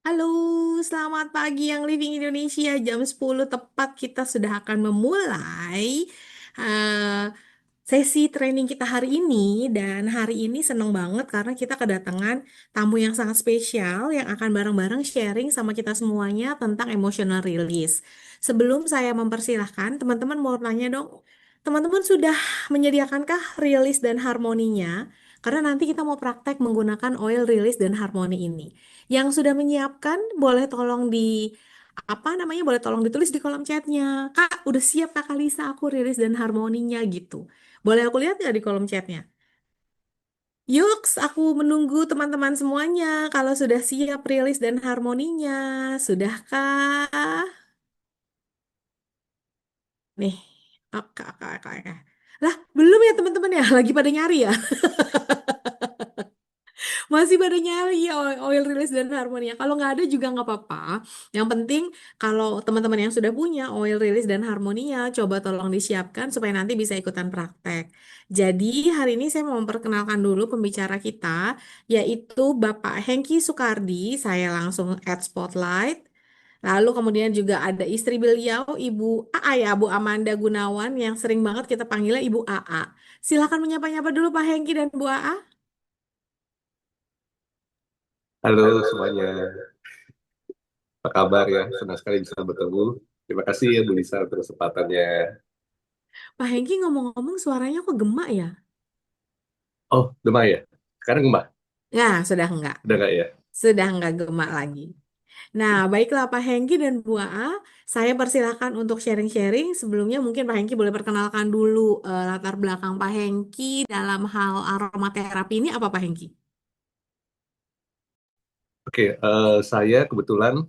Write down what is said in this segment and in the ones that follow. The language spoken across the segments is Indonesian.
Halo, selamat pagi yang Living Indonesia. Jam 10 tepat kita sudah akan memulai eh, sesi training kita hari ini. Dan hari ini seneng banget karena kita kedatangan tamu yang sangat spesial yang akan bareng-bareng sharing sama kita semuanya tentang emotional release. Sebelum saya mempersilahkan, teman-teman mau tanya dong, teman-teman sudah menyediakankah release dan harmoninya? Karena nanti kita mau praktek menggunakan oil release dan harmoni ini. Yang sudah menyiapkan boleh tolong apa namanya, boleh tolong ditulis di kolom chatnya. Kak, udah siap Kak Kalisa aku rilis dan harmoninya gitu. Boleh aku lihat nggak di kolom chatnya? Yuks, aku menunggu teman-teman semuanya. Kalau sudah siap rilis dan harmoninya, sudahkah? Nih, oke. Lah, belum ya teman-teman ya? Lagi pada nyari ya? Masih pada nyari oil release dan harmonia. Kalau nggak ada juga nggak apa-apa. Yang penting kalau teman-teman yang sudah punya oil release dan harmonia, coba tolong disiapkan supaya nanti bisa ikutan praktek. Jadi hari ini saya mau memperkenalkan dulu pembicara kita, yaitu Bapak Hengki Soekardi. Saya langsung add spotlight. Lalu kemudian juga ada istri beliau, Ibu AA ya, Bu Amanda Gunawan, yang sering banget kita panggilnya Ibu AA. Silakan menyapa-nyapa dulu Pak Hengki dan Bu AA. Halo semuanya, apa kabar ya? Senang sekali bisa bertemu. Terima kasih ya Bu Lisa untuk kesempatannya. Pak Hengki ngomong-ngomong suaranya kok gemak ya? Oh, Demai ya? Sekarang Mbak, Ya, sudah enggak. udah nggak ya? Sudah enggak gemak lagi. Nah, baiklah Pak Hengki dan Bu A, saya persilahkan untuk sharing-sharing. Sebelumnya mungkin Pak Hengki boleh perkenalkan dulu latar belakang Pak Hengki dalam hal aromaterapi ini apa Pak Hengki? Oke, saya kebetulan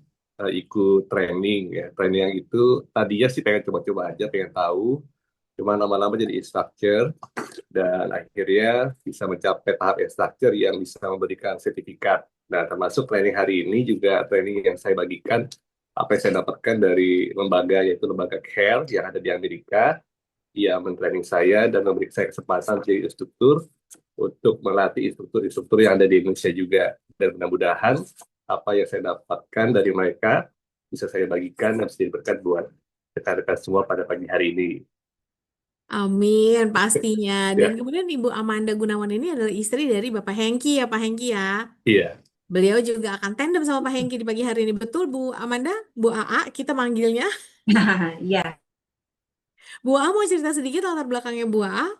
ikut training ya. Training yang itu tadinya sih pengen coba-coba aja, pengen tahu. Cuma lama-lama jadi instructor dan akhirnya bisa mencapai tahap instructor yang bisa memberikan sertifikat. Nah, termasuk training hari ini juga training yang saya bagikan apa yang saya dapatkan dari lembaga yaitu lembaga CARE yang ada di Amerika. Ia mentraining saya dan memberi saya kesempatan jadi instruktur untuk melatih instruktur-instruktur yang ada di Indonesia juga. Dan mudah-mudahan apa yang saya dapatkan dari mereka bisa saya bagikan dan bisa jadi berkat buat rekan-rekan semua pada pagi hari ini. Amin, pastinya. Dan Ya, kemudian Ibu Amanda Gunawan ini adalah istri dari Bapak Hengki ya Pak Hengki ya. iya. Beliau juga akan tandem sama Pak Hengki di pagi hari ini. Betul Bu Amanda? Bu AA kita manggilnya. Nah, iya. Bu AA mau cerita sedikit latar belakangnya Bu AA?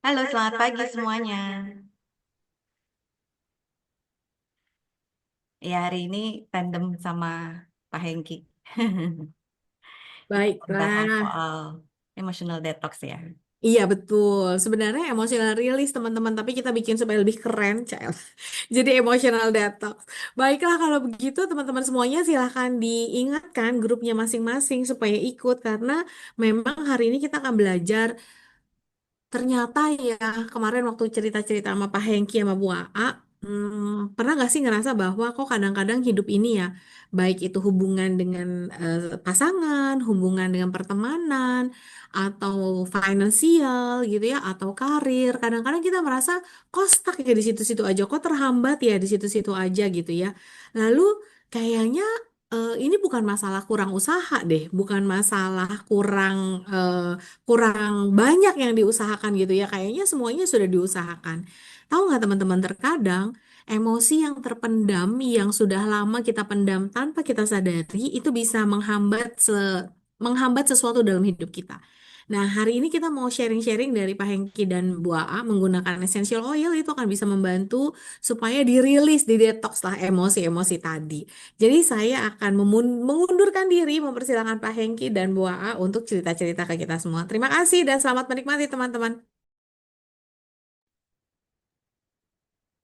Halo, selamat pagi semuanya. Ya, hari ini tandem sama Pak Hengki. Kita akan bahas Baiklah. soal emotional detox ya. Iya betul. Sebenarnya emotional release teman-teman, tapi kita bikin supaya lebih keren, Cel. Jadi emotional detox. Baiklah kalau begitu teman-teman semuanya silahkan diingatkan grupnya masing-masing supaya ikut karena memang hari ini kita akan belajar. Ternyata ya kemarin waktu cerita-cerita sama Pak Hengki sama Bu Aa, pernah gak sih ngerasa bahwa kok kadang-kadang hidup ini ya, baik itu hubungan dengan pasangan, hubungan dengan pertemanan, atau finansial gitu ya, atau karir, kadang-kadang kita merasa kok stuck ya di situ-situ aja, kok terhambat ya di situ-situ aja gitu ya. Lalu kayaknya ini bukan masalah kurang usaha deh, bukan masalah kurang banyak yang diusahakan gitu ya. Kayaknya semuanya sudah diusahakan. Tahu nggak teman-teman, terkadang emosi yang terpendam yang sudah lama kita pendam tanpa kita sadari itu bisa menghambat sesuatu dalam hidup kita. Nah, hari ini kita mau sharing-sharing dari Pak Hengki dan Bu Aa menggunakan essential oil itu akan bisa membantu supaya dirilis, didetoks lah emosi-emosi tadi. Jadi saya akan mengundurkan diri, mempersilahkan Pak Hengki dan Bu Aa untuk cerita-cerita ke kita semua. Terima kasih dan selamat menikmati teman-teman.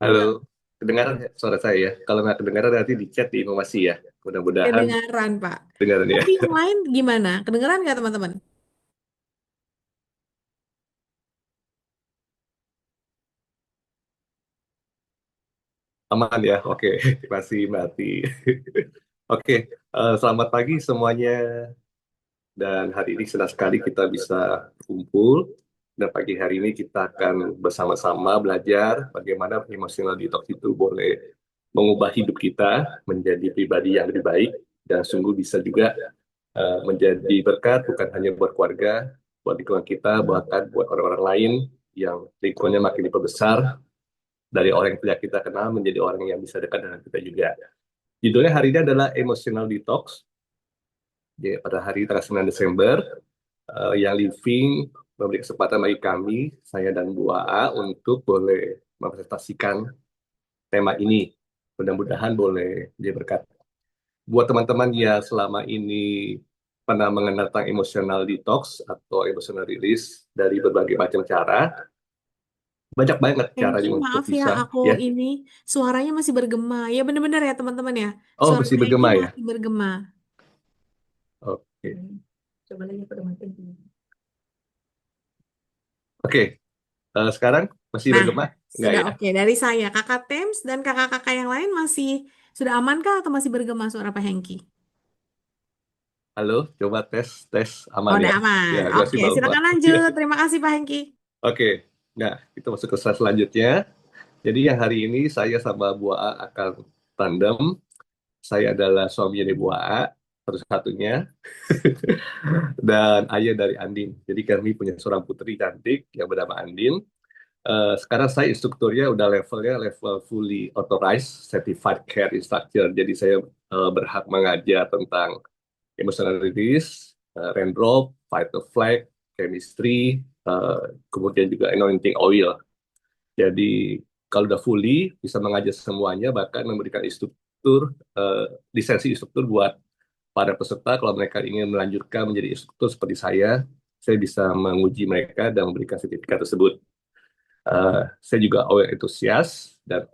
Halo, kedengaran ya suara saya ya? Kalau nggak kedengaran nanti di chat di informasi ya. Mudah-mudahan Kedengaran, Pak. kedengaran ya. Tapi yang lain gimana? Kedengaran nggak teman-teman? Aman ya, oke. Terima kasih Mbak Ati. Oke, selamat pagi semuanya. Dan hari ini senang sekali kita bisa kumpul. Dan pagi hari ini kita akan bersama-sama belajar bagaimana emotional detox itu boleh mengubah hidup kita menjadi pribadi yang lebih baik dan sungguh bisa juga menjadi berkat bukan hanya buat keluarga, buat lingkungan kita, bahkan buat orang-orang lain yang lingkungannya makin diperbesar dari orang yang tidak kita kenal menjadi orang yang bisa dekat dengan kita juga. Judulnya hari ini adalah Emotional Detox. Jadi pada hari tanggal 9 Desember, yang living memberi kesempatan bagi kami, saya dan Bu AA, untuk boleh mempresentasikan tema ini. Mudah-mudahan boleh jadi berkat. Buat teman-teman yang selama ini pernah mengenal tentang emotional detox atau emotional release dari berbagai macam cara, banyak banget Hengki, caranya untuk maaf ya, bisa, aku ya. ini suaranya masih bergema. Ya benar-benar ya teman-teman ya. Oh, Suara mesti Hengki bergema ya. masih bergema. Oke, Coba lagi aku udah matiin. oke. Sekarang masih Nah, bergema? Enggak sudah ya? oke. Dari saya, Kakak Tems dan kakak-kakak yang lain masih sudah amankah atau masih bergema suara Pak Hengki? Halo, coba tes, tes Oh, aman ya? udah Ya, aman. masih Oke, bagus. silakan Ya. lanjut. Terima kasih Pak Hengki. Oke, nah kita masuk ke slide selanjutnya. Jadi yang hari ini saya sama Bu A akan tandem. Saya adalah suami dari Bu A, satu-satunya, dan ayah dari Andin. Jadi kami punya seorang putri cantik yang bernama Andin. Sekarang saya instrukturnya udah levelnya level fully authorized certified care instructor. Jadi saya berhak mengajar tentang emotional release, raindrop, fight the flag, chemistry, kemudian juga anointing oil. Jadi kalau udah fully bisa mengajar semuanya, bahkan memberikan instruktur, lisensi instruktur buat para peserta kalau mereka ingin melanjutkan menjadi instruktur seperti saya bisa menguji mereka dan memberikan sertifikat tersebut. Saya juga oil entusias dan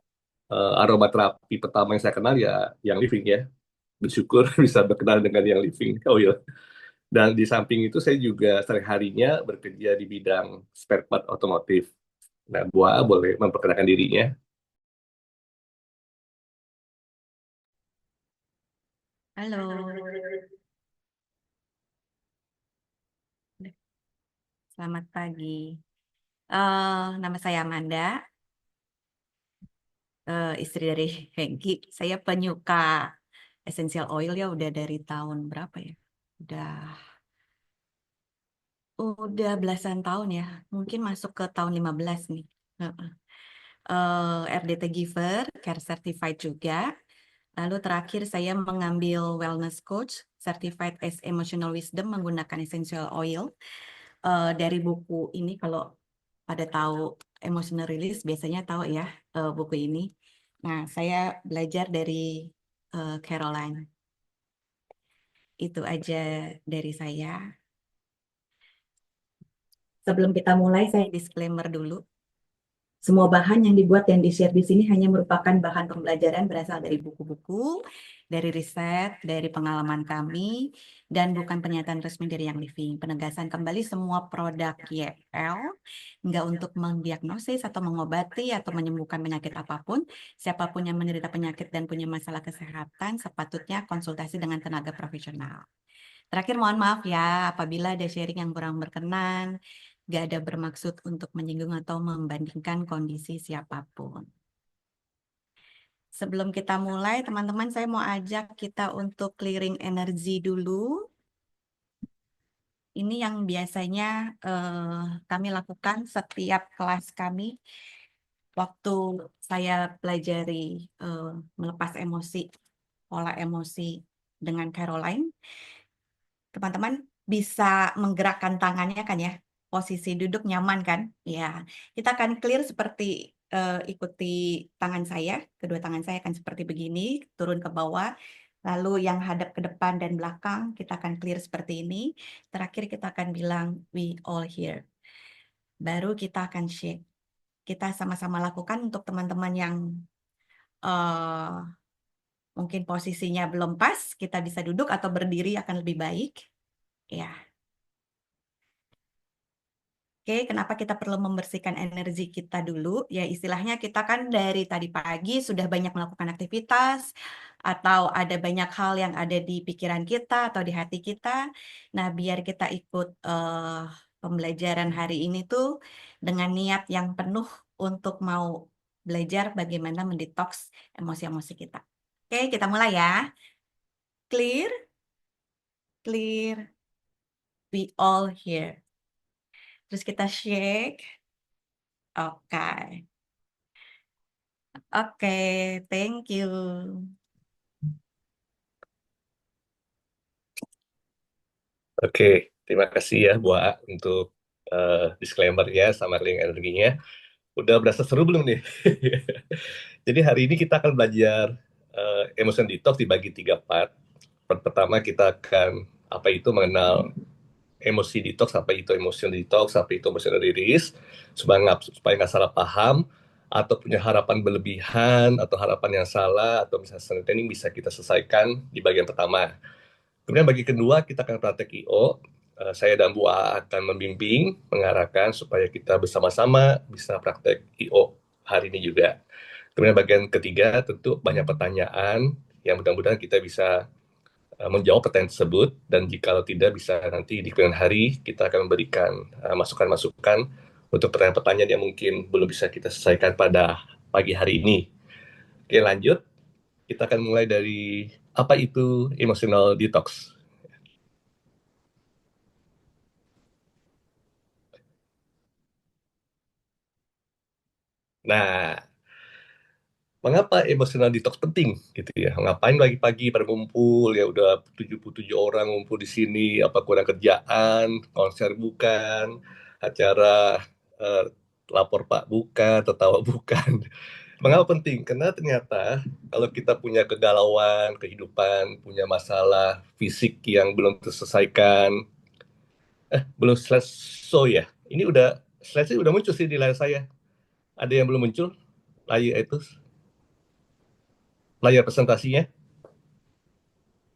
aromaterapi pertama yang saya kenal ya yang living ya. Bersyukur bisa berkenal dengan yang living oil. Dan di samping itu saya juga sehari-harinya bekerja di bidang spare part otomotif. Nah, Buah boleh memperkenalkan dirinya. Halo, selamat pagi. Nama saya Amanda, istri dari Hengki. Saya penyuka essential oil ya udah dari tahun berapa ya? Udah belasan tahun ya. Mungkin masuk ke tahun 15 nih. Heeh. RDT Giver, Care Certified juga. Lalu terakhir saya mengambil Wellness Coach, Certified as Emotional Wisdom menggunakan essential oil. Dari buku ini kalau pada tahu emotional release biasanya tahu ya buku ini. Nah, saya belajar dari Caroline. Itu aja dari saya. Sebelum kita mulai, saya disclaimer dulu. Semua bahan yang dibuat dan di-share di sini hanya merupakan bahan pembelajaran berasal dari buku-buku, dari riset, dari pengalaman kami, dan bukan pernyataan resmi dari Yang Living. Penegasan kembali semua produk YL, nggak untuk mendiagnosis atau mengobati atau menyembuhkan penyakit apapun. Siapapun yang menderita penyakit dan punya masalah kesehatan, sepatutnya konsultasi dengan tenaga profesional. Terakhir, mohon maaf ya apabila ada sharing yang kurang berkenan, gak ada bermaksud untuk menyinggung atau membandingkan kondisi siapapun. Sebelum kita mulai, teman-teman, saya mau ajak kita untuk clearing energi dulu. Ini yang biasanya kami lakukan setiap kelas kami waktu saya pelajari melepas emosi, pola emosi dengan Caroline. Teman-teman bisa menggerakkan tangannya kan ya, posisi duduk nyaman kan? Ya, kita akan clear seperti ikuti tangan saya, kedua tangan saya akan seperti begini, turun ke bawah, lalu yang hadap ke depan dan belakang kita akan clear seperti ini. Terakhir kita akan bilang we all here. Baru kita akan shake. Kita sama-sama lakukan untuk teman-teman yang mungkin posisinya belum pas, kita bisa duduk atau berdiri akan lebih baik. Ya. Oke, kenapa kita perlu membersihkan energi kita dulu? Ya, istilahnya kita kan dari tadi pagi sudah banyak melakukan aktivitas atau ada banyak hal yang ada di pikiran kita atau di hati kita. Nah, biar kita ikut pembelajaran hari ini tuh dengan niat yang penuh untuk mau belajar bagaimana mendetoks emosi-emosi kita. Oke, kita mulai ya. Clear, clear, we all here. Terus kita shake. Oke, oke, thank you. Oke, terima kasih ya Buah untuk disclaimer-nya sama link energinya. Udah berasa seru belum nih? Jadi hari ini kita akan belajar emotion detox dibagi 3 part. Part pertama kita akan apa itu mengenal emosi detox, apa itu emotion detox, apa itu emotional release, supaya nggak salah paham atau punya harapan berlebihan atau harapan yang salah atau misalnya training bisa kita selesaikan di bagian pertama. Kemudian bagi kedua kita akan praktek IO. Saya dan Bu A akan membimbing, mengarahkan supaya kita bersama-sama bisa praktek IO hari ini juga. Kemudian bagian ketiga tentu banyak pertanyaan yang mudah-mudahan kita bisa menjawab pertanyaan tersebut dan jika tidak bisa nanti di kemudian hari kita akan memberikan masukan-masukan untuk pertanyaan-pertanyaan yang mungkin belum bisa kita selesaikan pada pagi hari ini. Oke lanjut, kita akan mulai dari apa itu emotional detox. Nah, mengapa emotional detox penting gitu ya? Ngapain pagi-pagi pada ngumpul ya udah 77 orang ngumpul di sini apa kurang kerjaan, konser bukan, acara eh, lapor Pak bukan, tertawa bukan. Mengapa penting? Karena ternyata kalau kita punya kegalauan, kehidupan, punya masalah fisik yang belum terselesaikan, belum selesai ya. Ini udah selesai udah muncul sih di layar saya. Ada yang belum muncul layar itu, layar presentasinya.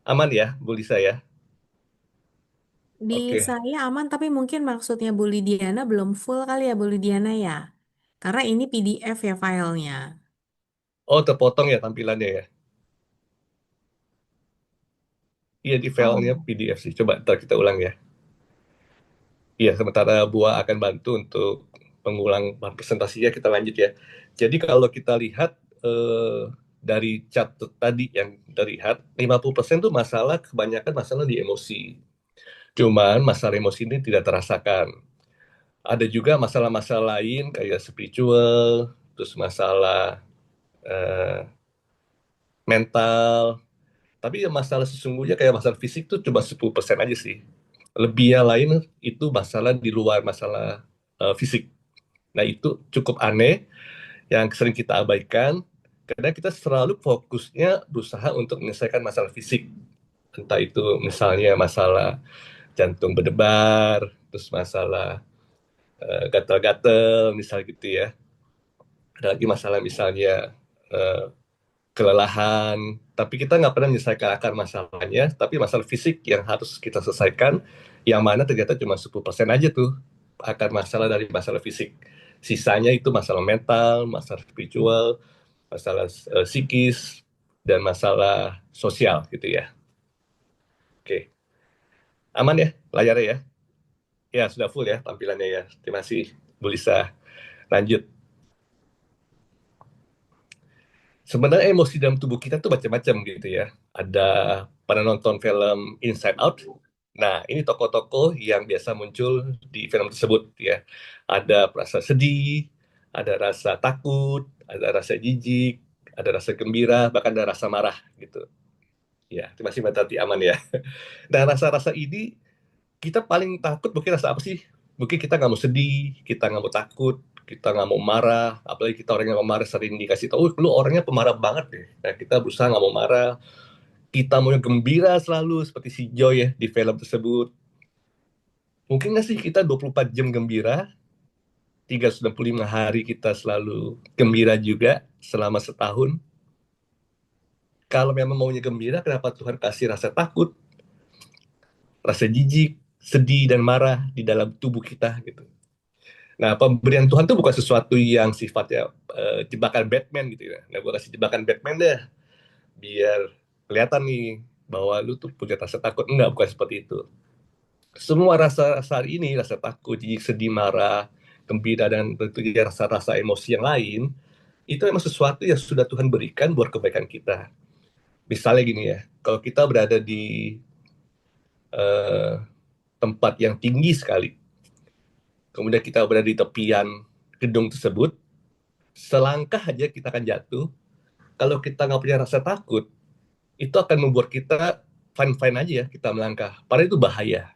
Aman ya, Bu Lisa ya? Di Oke. saya aman, tapi mungkin maksudnya Bu Lidiana belum full kali ya Bu Lidiana ya. Karena ini PDF ya filenya. Oh, terpotong ya tampilannya ya? Iya, di filenya Oh. PDF sih. Coba ntar kita ulang ya. Iya, sementara Bua akan bantu untuk pengulang presentasinya, kita lanjut ya. Jadi kalau kita lihat dari chat tadi yang terlihat, 50% tuh masalah, kebanyakan masalah di emosi. Cuman masalah emosi ini tidak terasakan. Ada juga masalah-masalah lain kayak spiritual, terus masalah eh, mental. Tapi ya masalah sesungguhnya kayak masalah fisik tuh cuma 10% aja sih. Lebih yang lain itu masalah di luar masalah fisik. Nah itu cukup aneh yang sering kita abaikan karena kita selalu fokusnya berusaha untuk menyelesaikan masalah fisik. Entah itu misalnya masalah jantung berdebar, terus masalah gatal-gatal misal gitu ya. Ada lagi masalah misalnya eh, kelelahan, tapi kita nggak pernah menyelesaikan akar masalahnya, tapi masalah fisik yang harus kita selesaikan, yang mana ternyata cuma 10% aja tuh akar masalah dari masalah fisik. Sisanya itu masalah mental, masalah spiritual, masalah psikis, dan masalah sosial gitu ya. Oke, aman ya layarnya ya? Ya, sudah full ya tampilannya ya. Terima kasih, Bu Lisa. Lanjut. Sebenarnya emosi dalam tubuh kita tuh macam-macam gitu ya. Ada pernah nonton film Inside Out? Nah, ini tokoh-tokoh yang biasa muncul di film tersebut ya. Ada rasa sedih, ada rasa takut, ada rasa jijik, ada rasa gembira, bahkan ada rasa marah gitu. Ya, terima kasih Mbak Tati, aman ya. Dan rasa-rasa ini kita paling takut mungkin rasa apa sih? Mungkin kita nggak mau sedih, kita nggak mau takut, kita nggak mau marah, apalagi kita orang yang mau marah sering dikasih tahu, lu orangnya pemarah banget deh. Nah, kita berusaha nggak mau marah, kita mau gembira selalu seperti si Joy ya di film tersebut. Mungkin nggak sih kita 24 jam gembira, 365 hari kita selalu gembira juga selama setahun. Kalau memang maunya gembira, kenapa Tuhan kasih rasa takut, rasa jijik, sedih dan marah di dalam tubuh kita gitu. Nah, pemberian Tuhan tuh bukan sesuatu yang sifatnya jebakan Batman gitu ya. Nah, gue kasih jebakan Batman deh, biar kelihatan nih bahwa lu tuh punya rasa takut. Enggak, bukan seperti itu. Semua rasa-rasa ini, rasa takut, jijik, sedih, marah, gembira, dan tentunya rasa-rasa emosi yang lain, itu memang sesuatu yang sudah Tuhan berikan buat kebaikan kita. Misalnya gini ya, kalau kita berada di eh, tempat yang tinggi sekali, kemudian kita berada di tepian gedung tersebut, selangkah aja kita akan jatuh. Kalau kita nggak punya rasa takut, itu akan membuat kita fine-fine aja ya kita melangkah. Padahal itu bahaya.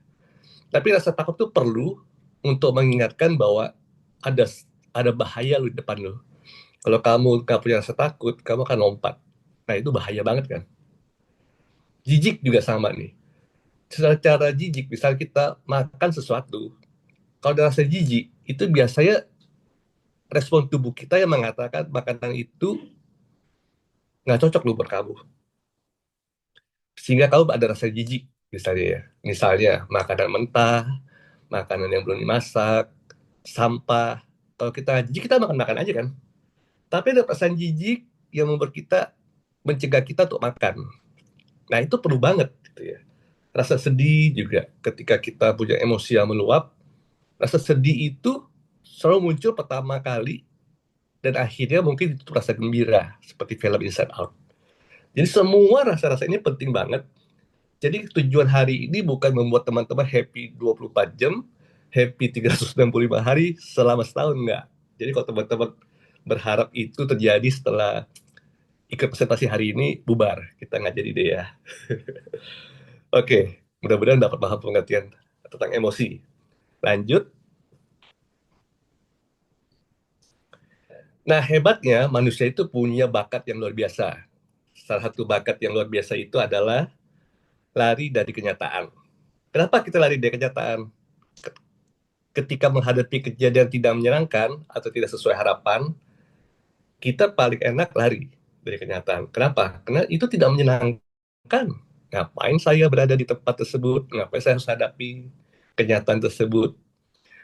Tapi rasa takut itu perlu untuk mengingatkan bahwa ada ada bahaya lu di depan lu. Kalau kamu nggak punya rasa takut, kamu akan lompat. Nah itu bahaya banget kan. Jijik juga sama nih. Secara jijik, misal kita makan sesuatu, kalau ada rasa jijik, itu biasanya respon tubuh kita yang mengatakan makanan itu nggak cocok lu buat kamu. Sehingga kamu ada rasa jijik, misalnya ya. Misalnya makanan mentah, makanan yang belum dimasak, sampah. Kalau kita jijik, kita makan-makan aja kan. Tapi ada perasaan jijik yang membuat kita mencegah kita untuk makan. Nah, itu perlu banget gitu ya. Rasa sedih juga ketika kita punya emosi yang meluap, rasa sedih itu selalu muncul pertama kali dan akhirnya mungkin itu rasa gembira seperti film Inside Out. Jadi semua rasa-rasa ini penting banget. Jadi tujuan hari ini bukan membuat teman-teman happy 24 jam, happy 365 hari selama setahun, enggak. Jadi kalau teman-teman berharap itu terjadi setelah ikut presentasi hari ini, bubar. Kita nggak jadi deh ya. Oke, mudah-mudahan dapat paham pengertian tentang emosi. Lanjut. Nah, hebatnya manusia itu punya bakat yang luar biasa. Salah satu bakat yang luar biasa itu adalah lari dari kenyataan. Kenapa kita lari dari kenyataan? Ketika menghadapi kejadian tidak menyenangkan atau tidak sesuai harapan, kita paling enak lari dari kenyataan. Kenapa? Karena itu tidak menyenangkan. Ngapain saya berada di tempat tersebut? Ngapain saya harus hadapi kenyataan tersebut?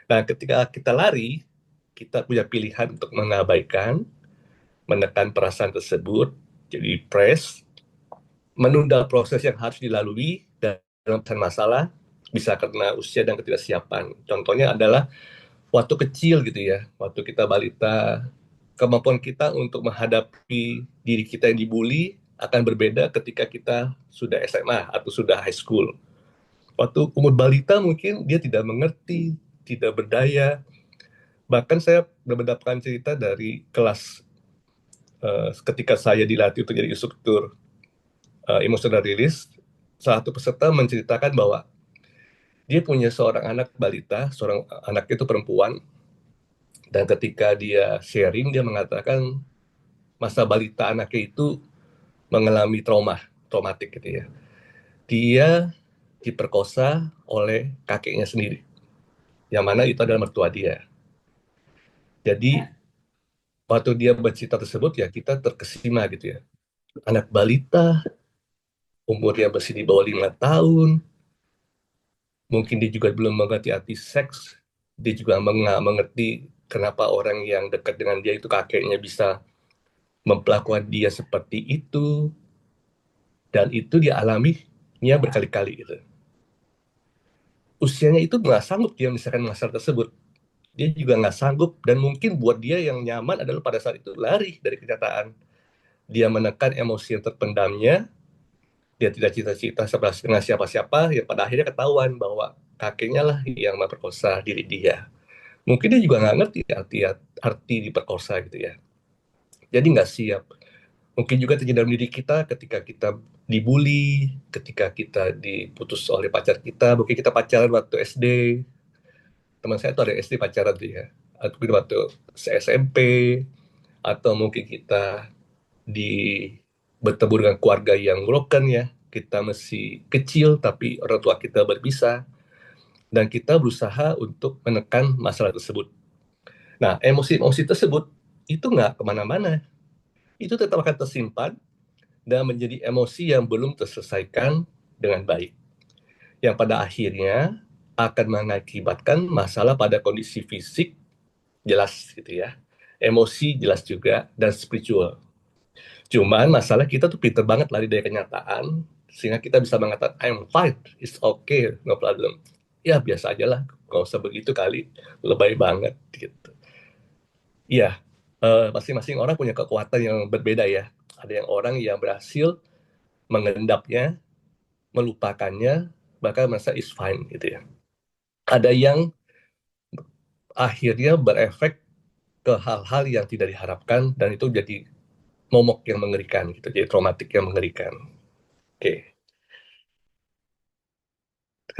Nah, ketika kita lari, kita punya pilihan untuk mengabaikan, menekan perasaan tersebut, jadi press, menunda proses yang harus dilalui dalam masalah, bisa karena usia dan ketidaksiapan. Contohnya adalah waktu kecil gitu ya, waktu kita balita, kemampuan kita untuk menghadapi diri kita yang dibully akan berbeda ketika kita sudah SMA atau sudah high school. Waktu umur balita mungkin dia tidak mengerti, tidak berdaya. Bahkan saya mendapatkan cerita dari kelas ketika saya dilatih untuk jadi instruktur emotional release, salah satu peserta menceritakan bahwa dia punya seorang anak balita, seorang anak itu perempuan, dan ketika dia sharing, dia mengatakan masa balita anaknya itu mengalami traumatik gitu ya. Dia diperkosa oleh kakeknya sendiri, yang mana itu adalah mertua dia. Jadi waktu dia bercerita tersebut ya kita terkesima gitu ya. Anak balita, umurnya masih di bawah 5 tahun, mungkin dia juga belum mengerti arti seks, dia juga nggak mengerti kenapa orang yang dekat dengan dia itu kakeknya bisa memperlakukan dia seperti itu, dan itu dia alaminya berkali-kali gitu. Usianya itu nggak sanggup dia misalkan masalah tersebut, dia juga nggak sanggup, dan mungkin buat dia yang nyaman adalah pada saat itu lari dari kenyataan. Dia menekan emosi yang terpendamnya, dia tidak cerita-cerita dengan siapa-siapa, ya pada akhirnya ketahuan bahwa kakeknya lah yang memperkosa diri dia. Mungkin dia juga nggak ngerti arti diperkosa gitu ya. Jadi nggak siap. Mungkin juga terjadi dalam diri kita ketika kita dibully, ketika kita diputus oleh pacar kita, mungkin kita pacaran waktu SD, teman saya tuh ada SD pacaran tuh ya, atau waktu SMP, atau mungkin kita di bertemu dengan keluarga yang broken ya, kita masih kecil tapi orang tua kita berpisah, dan kita berusaha untuk menekan masalah tersebut. Nah, emosi-emosi tersebut itu nggak kemana-mana. Itu tetap akan tersimpan dan menjadi emosi yang belum terselesaikan dengan baik. Yang pada akhirnya akan mengakibatkan masalah pada kondisi fisik jelas gitu ya. Emosi jelas juga, dan spiritual. Cuman masalah kita tuh pinter banget lari dari kenyataan, sehingga kita bisa mengatakan, I'm fine, it's okay, no problem. ya biasa aja lah, nggak usah begitu kali, lebay banget gitu. Iya, masing-masing orang punya kekuatan yang berbeda ya. Ada yang orang yang berhasil mengendapnya, melupakannya, bahkan merasa is fine gitu ya. Ada yang akhirnya berefek ke hal-hal yang tidak diharapkan dan itu jadi momok yang mengerikan gitu, jadi traumatik yang mengerikan. Oke,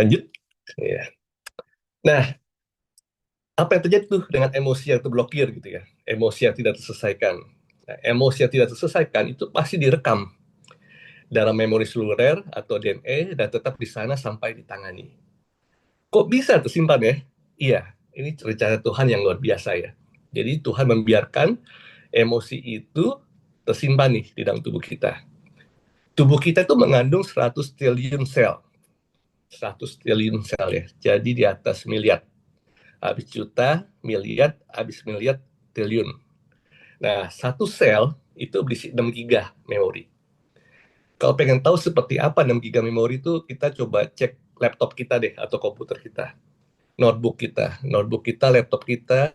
lanjut. Ya. Nah, apa yang terjadi tuh dengan emosi yang terblokir gitu ya, emosi yang tidak terselesaikan. Nah, emosi yang tidak terselesaikan itu pasti direkam dalam memori seluler atau DNA dan tetap di sana sampai ditangani. Kok bisa tersimpan ya? Iya, ini rencana Tuhan yang luar biasa ya. Jadi Tuhan membiarkan emosi itu tersimpan nih di dalam tubuh kita. Tubuh kita itu mengandung 100 triliun sel. 100 triliun sel ya. Jadi di atas miliar. Habis juta, miliar, habis miliar, triliun. Nah, satu sel itu berisi 6 giga memori. Kalau pengen tahu seperti apa 6 giga memori itu, kita coba cek laptop kita deh, atau komputer kita. Notebook kita, laptop kita,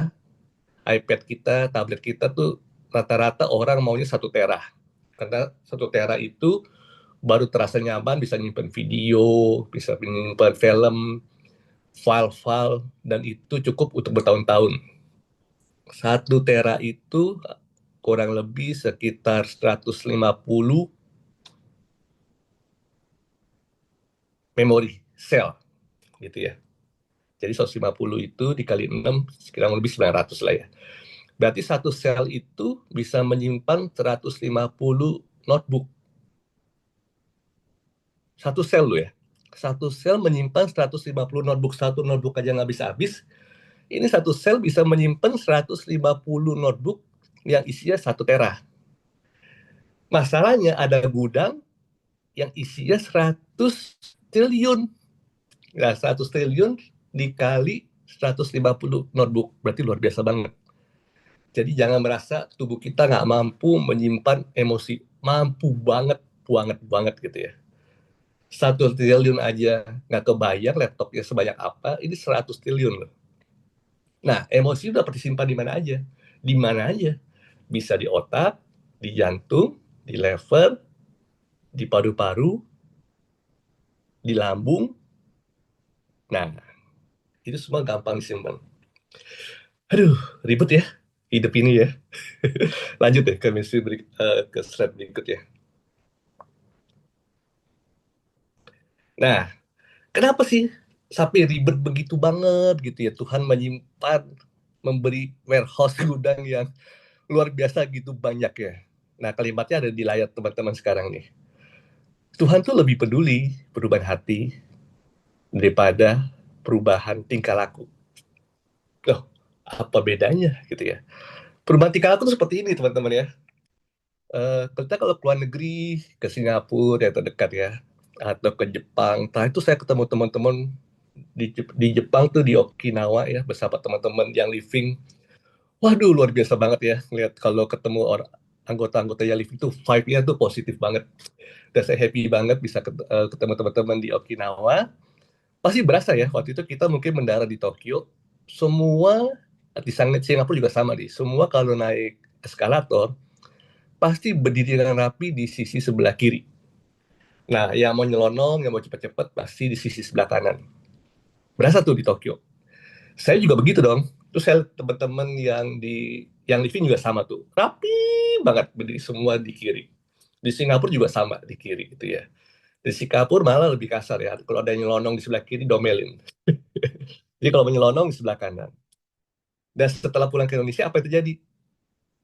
iPad kita, tablet kita tuh rata-rata orang maunya 1 tera. Karena 1 tera itu baru terasa nyaman, bisa nyimpen video, bisa nyimpen film, file-file, dan itu cukup untuk bertahun-tahun. 1 tera itu kurang lebih sekitar 150 memori sel gitu ya. Jadi 150 itu dikali 6 kurang lebih 900 lah ya. Berarti satu sel itu bisa menyimpan 150 notebook. Satu sel loh ya. Satu sel menyimpan 150 notebook. Satu notebook aja nggak bisa habis. Ini satu sel bisa menyimpan 150 notebook yang isinya 1 tera. Masalahnya ada gudang yang isinya 100 triliun. Nah, 100 triliun dikali 150 notebook. Berarti luar biasa banget. Jadi jangan merasa tubuh kita nggak mampu menyimpan emosi. Mampu banget, banget, banget gitu ya. 1 triliun aja nggak kebayang laptopnya sebanyak apa, ini 100 triliun loh. Nah, emosi udah disimpan di mana aja. Di mana aja. Bisa di otak, di jantung, di lever, di paru-paru, di lambung. Nah, itu semua gampang disimpan. Aduh, ribet ya hidup ini ya. Lanjut deh ke slide berikutnya. Nah, kenapa sih sampai ribet begitu banget gitu ya? Tuhan menyimpan, memberi warehouse gudang yang luar biasa gitu banyak ya. Nah, kalimatnya ada di layar teman-teman sekarang nih. Tuhan tuh lebih peduli perubahan hati daripada perubahan tingkah laku. Loh, apa bedanya gitu ya? Perubahan tingkah laku tuh seperti ini teman-teman ya. Kita kalau keluar negeri, ke Singapura yang terdekat ya, atau ke Jepang. Nah, itu saya ketemu teman-teman di Jepang tuh di Okinawa ya, bersama teman-teman yang living. Waduh, luar biasa banget ya, lihat kalau ketemu orang anggota-anggota yang living tuh vibe-nya tuh positif banget. Dan saya happy banget bisa ketemu teman-teman di Okinawa. Pasti berasa ya, waktu itu kita mungkin mendarat di Tokyo, semua di Singapura juga sama nih. Semua kalau naik eskalator pasti berdiri dengan rapi di sisi sebelah kiri. Nah, yang mau nyelonong, yang mau cepet-cepet pasti di sisi sebelah kanan. Berasa tuh di Tokyo. Saya juga begitu dong. Terus saya teman-teman yang living juga sama tuh. Rapi banget berdiri semua di kiri. Di Singapura juga sama di kiri gitu ya. Di Singapura malah lebih kasar ya. Kalau ada yang nyelonong di sebelah kiri, domelin. Jadi kalau menyelonong di sebelah kanan. Dan setelah pulang ke Indonesia, apa yang terjadi?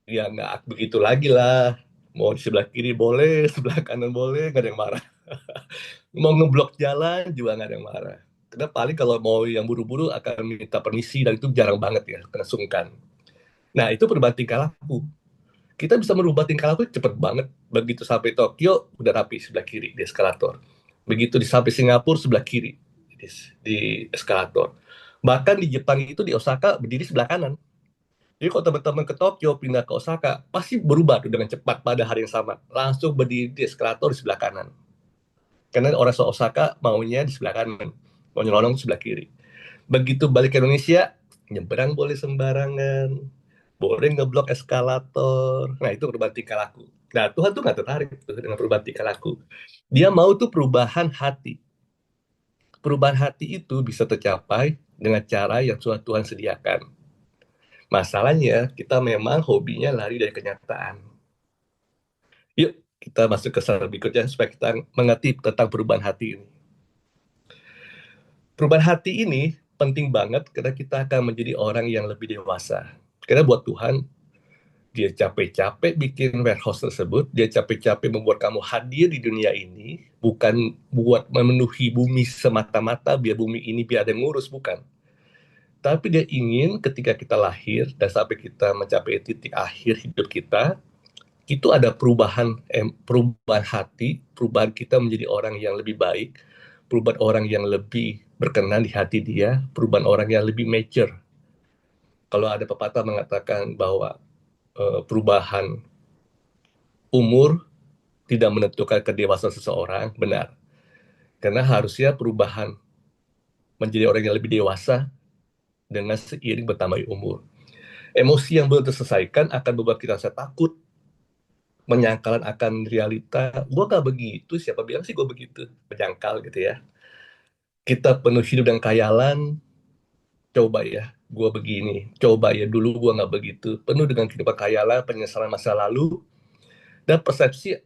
Ya nggak begitu lagi lah. Mau di sebelah kiri boleh, sebelah kanan boleh, nggak ada yang marah. Mau ngeblok jalan juga nggak ada yang marah. Karena paling kalau mau yang buru-buru akan minta permisi, dan itu jarang banget ya, karena sungkan. Nah, itu perubahan tingkah laku. Kita bisa merubah tingkah laku cepet banget. Begitu sampai Tokyo, udah rapi sebelah kiri di eskalator. Begitu sampai Singapura, sebelah kiri di eskalator. Bahkan di Jepang itu, di Osaka, berdiri sebelah kanan. Jadi kalau teman-teman ke Tokyo, pindah ke Osaka, pasti berubah tuh dengan cepat pada hari yang sama. Langsung berdiri di eskalator di sebelah kanan. Karena orang Osaka maunya di sebelah kanan, mau nyelonong di sebelah kiri. Begitu balik ke Indonesia, nyebrang boleh sembarangan, boleh ngeblok eskalator. Nah, itu perubahan tingkah laku. Nah, Tuhan tuh nggak tertarik tuh dengan perubahan tingkah laku. Dia mau tuh perubahan hati. Perubahan hati itu bisa tercapai dengan cara yang Tuhan sediakan. Masalahnya, kita memang hobinya lari dari kenyataan. Yuk, kita masuk ke slide berikutnya supaya kita mengerti tentang perubahan hati ini. Perubahan hati ini penting banget karena kita akan menjadi orang yang lebih dewasa. Karena buat Tuhan, dia capek-capek bikin warehouse tersebut, dia capek-capek membuat kamu hadir di dunia ini, bukan buat memenuhi bumi semata-mata, biar bumi ini biar ada yang ngurus, bukan. Tapi dia ingin ketika kita lahir dan sampai kita mencapai titik akhir hidup kita, itu ada perubahan hati, perubahan kita menjadi orang yang lebih baik, perubahan orang yang lebih berkenan di hati dia, perubahan orang yang lebih mature. Kalau ada pepatah mengatakan bahwa perubahan umur tidak menentukan kedewasaan seseorang, benar. Karena harusnya perubahan menjadi orang yang lebih dewasa dengan seiring bertambah umur. Emosi yang belum terselesaikan akan membuat kita rasa takut, menyangkalan akan realita. Gue gak begitu, siapa bilang sih gue begitu? Menyangkal gitu ya. Kita penuh hidup dengan khayalan, coba ya, gue begini. Coba ya, dulu gue gak begitu. Penuh dengan kehidupan khayalan, penyesalan masa lalu, dan persepsi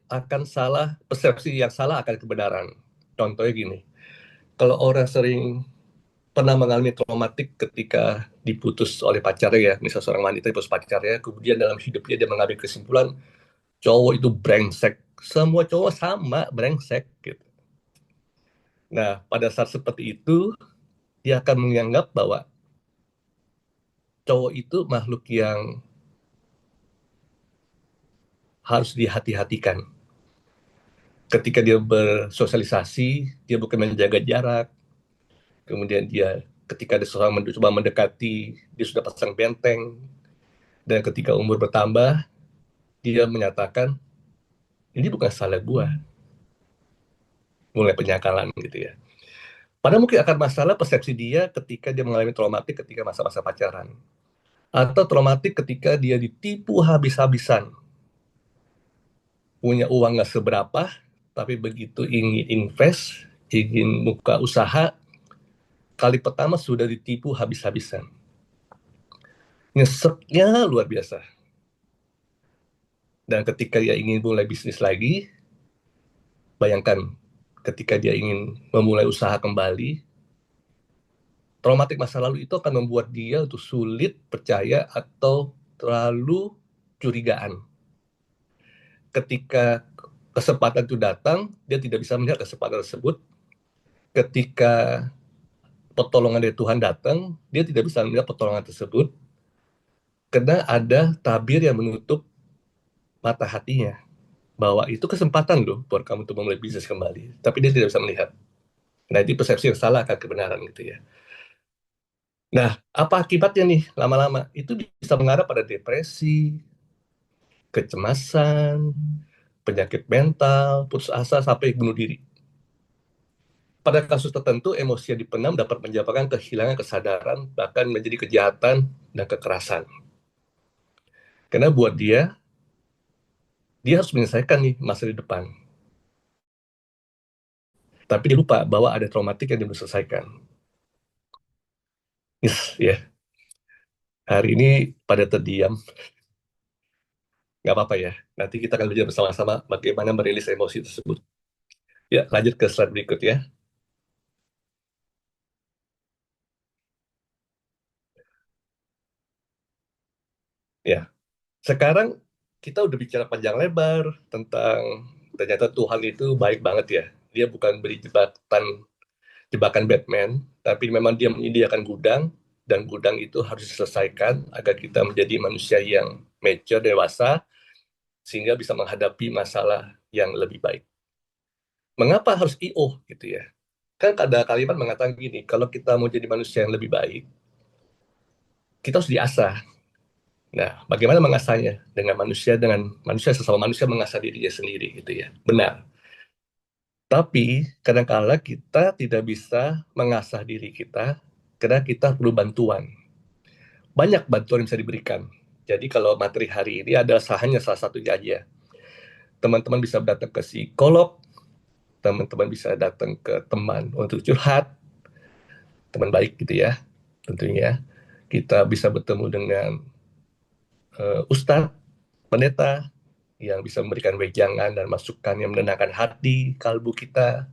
yang salah akan kebenaran. Contohnya gini, kalau orang sering pernah mengalami traumatik ketika diputus oleh pacarnya ya, misal seorang wanita diputus pacarnya, kemudian dalam hidupnya dia mengambil kesimpulan cowok itu brengsek, semua cowok sama brengsek gitu. Nah, pada saat seperti itu, dia akan menganggap bahwa cowok itu makhluk yang harus dihati-hatikan. Ketika dia bersosialisasi, dia bukan menjaga jarak, kemudian dia ketika ada seseorang mencoba mendekati, dia sudah pasang benteng, dan ketika umur bertambah, dia menyatakan, ini bukan salah gua, mulai penyangkalan gitu ya. Padahal mungkin akan masalah persepsi dia ketika dia mengalami traumatik ketika masa-masa pacaran. Atau traumatik ketika dia ditipu habis-habisan. Punya uang nggak seberapa, tapi begitu ingin invest, ingin buka usaha, kali pertama sudah ditipu habis-habisan. Nyeseknya luar biasa. Dan ketika dia ingin mulai bisnis lagi, bayangkan ketika dia ingin memulai usaha kembali, traumatik masa lalu itu akan membuat dia untuk sulit percaya atau terlalu curigaan. Ketika kesempatan itu datang, dia tidak bisa melihat kesempatan tersebut. Ketika pertolongan dari Tuhan datang, dia tidak bisa melihat pertolongan tersebut karena ada tabir yang menutup mata hatinya bahwa itu kesempatan loh buat kamu untuk memulai bisnis kembali, tapi dia tidak bisa melihat. Nah, itu persepsi yang salah akan kebenaran gitu ya. Nah, apa akibatnya nih lama-lama? Itu bisa mengarah pada depresi, kecemasan, penyakit mental, putus asa, sampai bunuh diri. Pada kasus tertentu, emosi yang dipendam dapat menyebabkan kehilangan kesadaran, bahkan menjadi kejahatan dan kekerasan. Karena buat dia harus menyelesaikan nih masa di depan. Tapi dia lupa bahwa ada traumatik yang dia belum selesaikan. Yes, ya. Hari ini pada terdiam, nggak apa-apa ya. Nanti kita akan belajar bersama-sama bagaimana merilis emosi tersebut. Ya, lanjut ke slide berikut ya. Ya, sekarang kita udah bicara panjang lebar tentang ternyata Tuhan itu baik banget ya. Dia bukan beri jebakan Batman, tapi memang dia menyediakan gudang, dan gudang itu harus diselesaikan agar kita menjadi manusia yang mature, dewasa, sehingga bisa menghadapi masalah yang lebih baik. Mengapa harus IO gitu ya? Kan ada kalimat mengatakan gini, kalau kita mau jadi manusia yang lebih baik, kita harus diasah. Nah, bagaimana mengasahnya? Dengan manusia sesama manusia mengasah dirinya sendiri gitu ya. Benar. Tapi kadang-kala kita tidak bisa mengasah diri kita karena kita perlu bantuan. Banyak bantuan yang bisa diberikan. Jadi kalau materi hari ini adalah hanya salah satunya aja. Teman-teman bisa datang ke psikolog, teman-teman bisa datang ke teman untuk curhat, teman baik gitu ya, tentunya. Kita bisa bertemu dengan ustadz, pendeta, yang bisa memberikan wejangan dan masukan yang menenangkan hati, kalbu kita.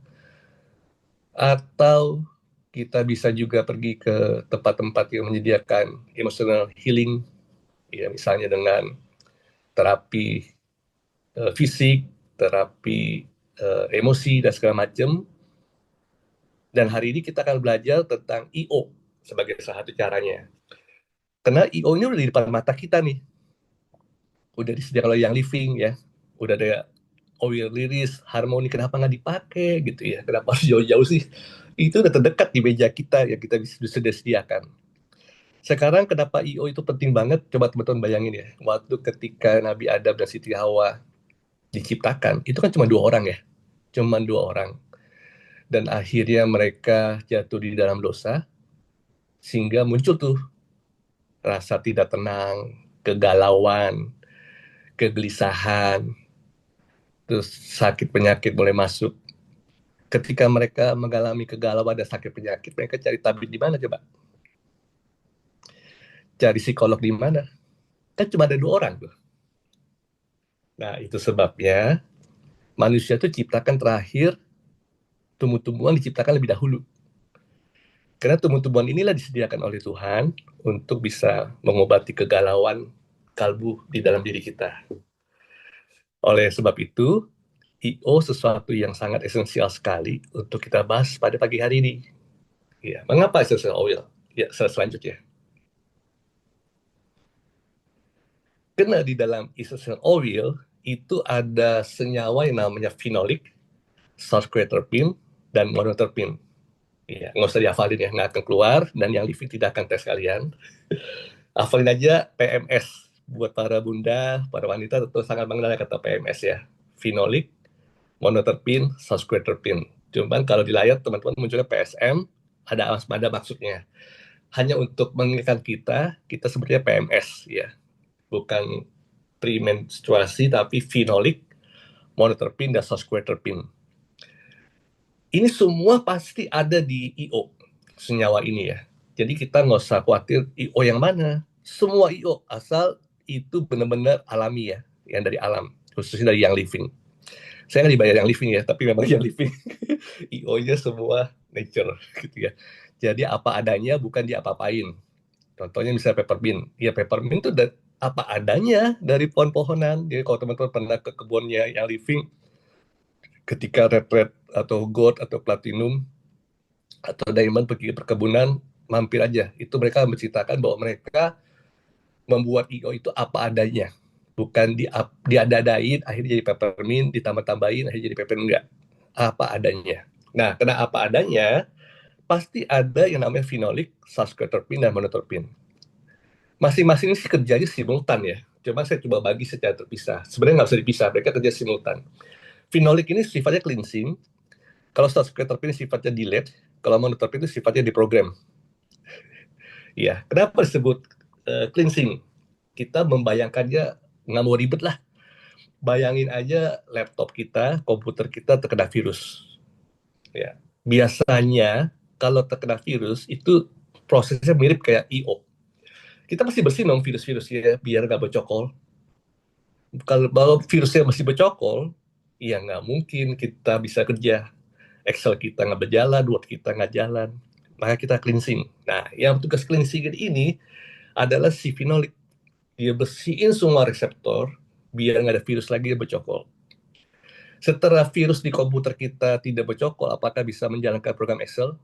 Atau kita bisa juga pergi ke tempat-tempat yang menyediakan emotional healing, ya misalnya dengan terapi fisik, terapi emosi dan segala macam. Dan hari ini kita akan belajar tentang IO sebagai salah satu caranya. Karena IO ini udah di depan mata kita nih, udah disediakan oleh Young Living ya, udah ada oil liris, harmoni, kenapa nggak dipakai gitu ya? Kenapa harus jauh-jauh sih? Itu udah terdekat di meja kita yang kita bisa sediakan. Sekarang kenapa IO itu penting banget? Coba teman-teman bayangin ya, waktu ketika Nabi Adam dan Siti Hawa diciptakan, itu kan cuma 2 orang ya, cuma 2 orang. Dan akhirnya mereka jatuh di dalam dosa, sehingga muncul tuh rasa tidak tenang, kegalauan, kegelisahan, terus sakit penyakit mulai masuk. Ketika mereka mengalami kegalauan dan sakit penyakit, mereka cari tabib di mana coba? Cari psikolog di mana? Kan cuma ada 2 orang tuh. Nah, itu sebabnya manusia itu ciptakan terakhir, tumbuh-tumbuhan diciptakan lebih dahulu. Karena tumbuh-tumbuhan inilah disediakan oleh Tuhan untuk bisa mengobati kegalauan kalbu di dalam diri kita. Oleh sebab itu, IO sesuatu yang sangat esensial sekali untuk kita bahas pada pagi hari ini. Ya, mengapa essential oil? Ya, selanjutnya. Karena di dalam essential oil itu ada senyawa yang namanya phenolic, sarcoterpin, dan monoterpin. Ya, nggak usah dihafalin ya, nggak akan keluar, dan yang living tidak akan tes kalian. Hafalin aja PMS. Buat para bunda, para wanita tentu sangat mengenal kata PMS ya. Phenolic, monoterpin, sarcoterpin. Cuman kalau di layar teman-teman munculnya PSM, ada maksudnya. Hanya untuk mengingatkan kita sebetulnya PMS ya. Bukan premenstruasi, tapi phenolic, monoterpin, dan sarcoterpin. Ini semua pasti ada di IO, senyawa ini ya. Jadi kita nggak usah khawatir IO yang mana. Semua IO, asal itu benar-benar alami ya, yang dari alam, khususnya dari yang living. Saya nggak dibayar yang living ya, tapi memang yang living. IO-nya semua nature gitu ya. Jadi apa adanya, bukan diapa-apain. Contohnya misalnya peppermint. Ya peppermint itu apa adanya dari pohon-pohonan. Jadi kalau teman-teman pernah ke kebunnya yang living, ketika red atau gold atau platinum atau diamond pergi ke perkebunan, mampir aja. Itu mereka menceritakan bahwa mereka membuat IO itu apa adanya. Bukan diada-adain, akhirnya jadi peppermint, ditambah-tambahin, akhirnya jadi peppermint, enggak. Apa adanya. Nah, karena apa adanya, pasti ada yang namanya phenolic, sarcoterpin, dan monoterpin. Masing-masing sih kerjanya simultan ya. Cuma saya coba bagi secara terpisah. Sebenarnya nggak usah dipisah, mereka kerja simultan. Phenolic ini sifatnya cleansing, kalau sarcoterpin sifatnya delete, kalau monoterpin itu sifatnya diprogram. Ya, kenapa disebut cleansing? Kita membayangkannya nggak mau ribet lah. Bayangin aja laptop kita, komputer kita terkena virus. Ya, biasanya kalau terkena virus itu prosesnya mirip kayak IO. Kita pasti bersihin dong virus-virusnya biar nggak bercokol. Kalau virusnya masih bercokol, ya nggak mungkin kita bisa kerja. Excel kita nggak berjalan, Word kita nggak jalan. Maka kita cleansing. Nah, yang tugas cleansing ini adalah si phenolic. Dia bersihin semua reseptor biar nggak ada virus lagi yang bercokol. Setelah virus di komputer kita tidak bercokol, apakah bisa menjalankan program Excel?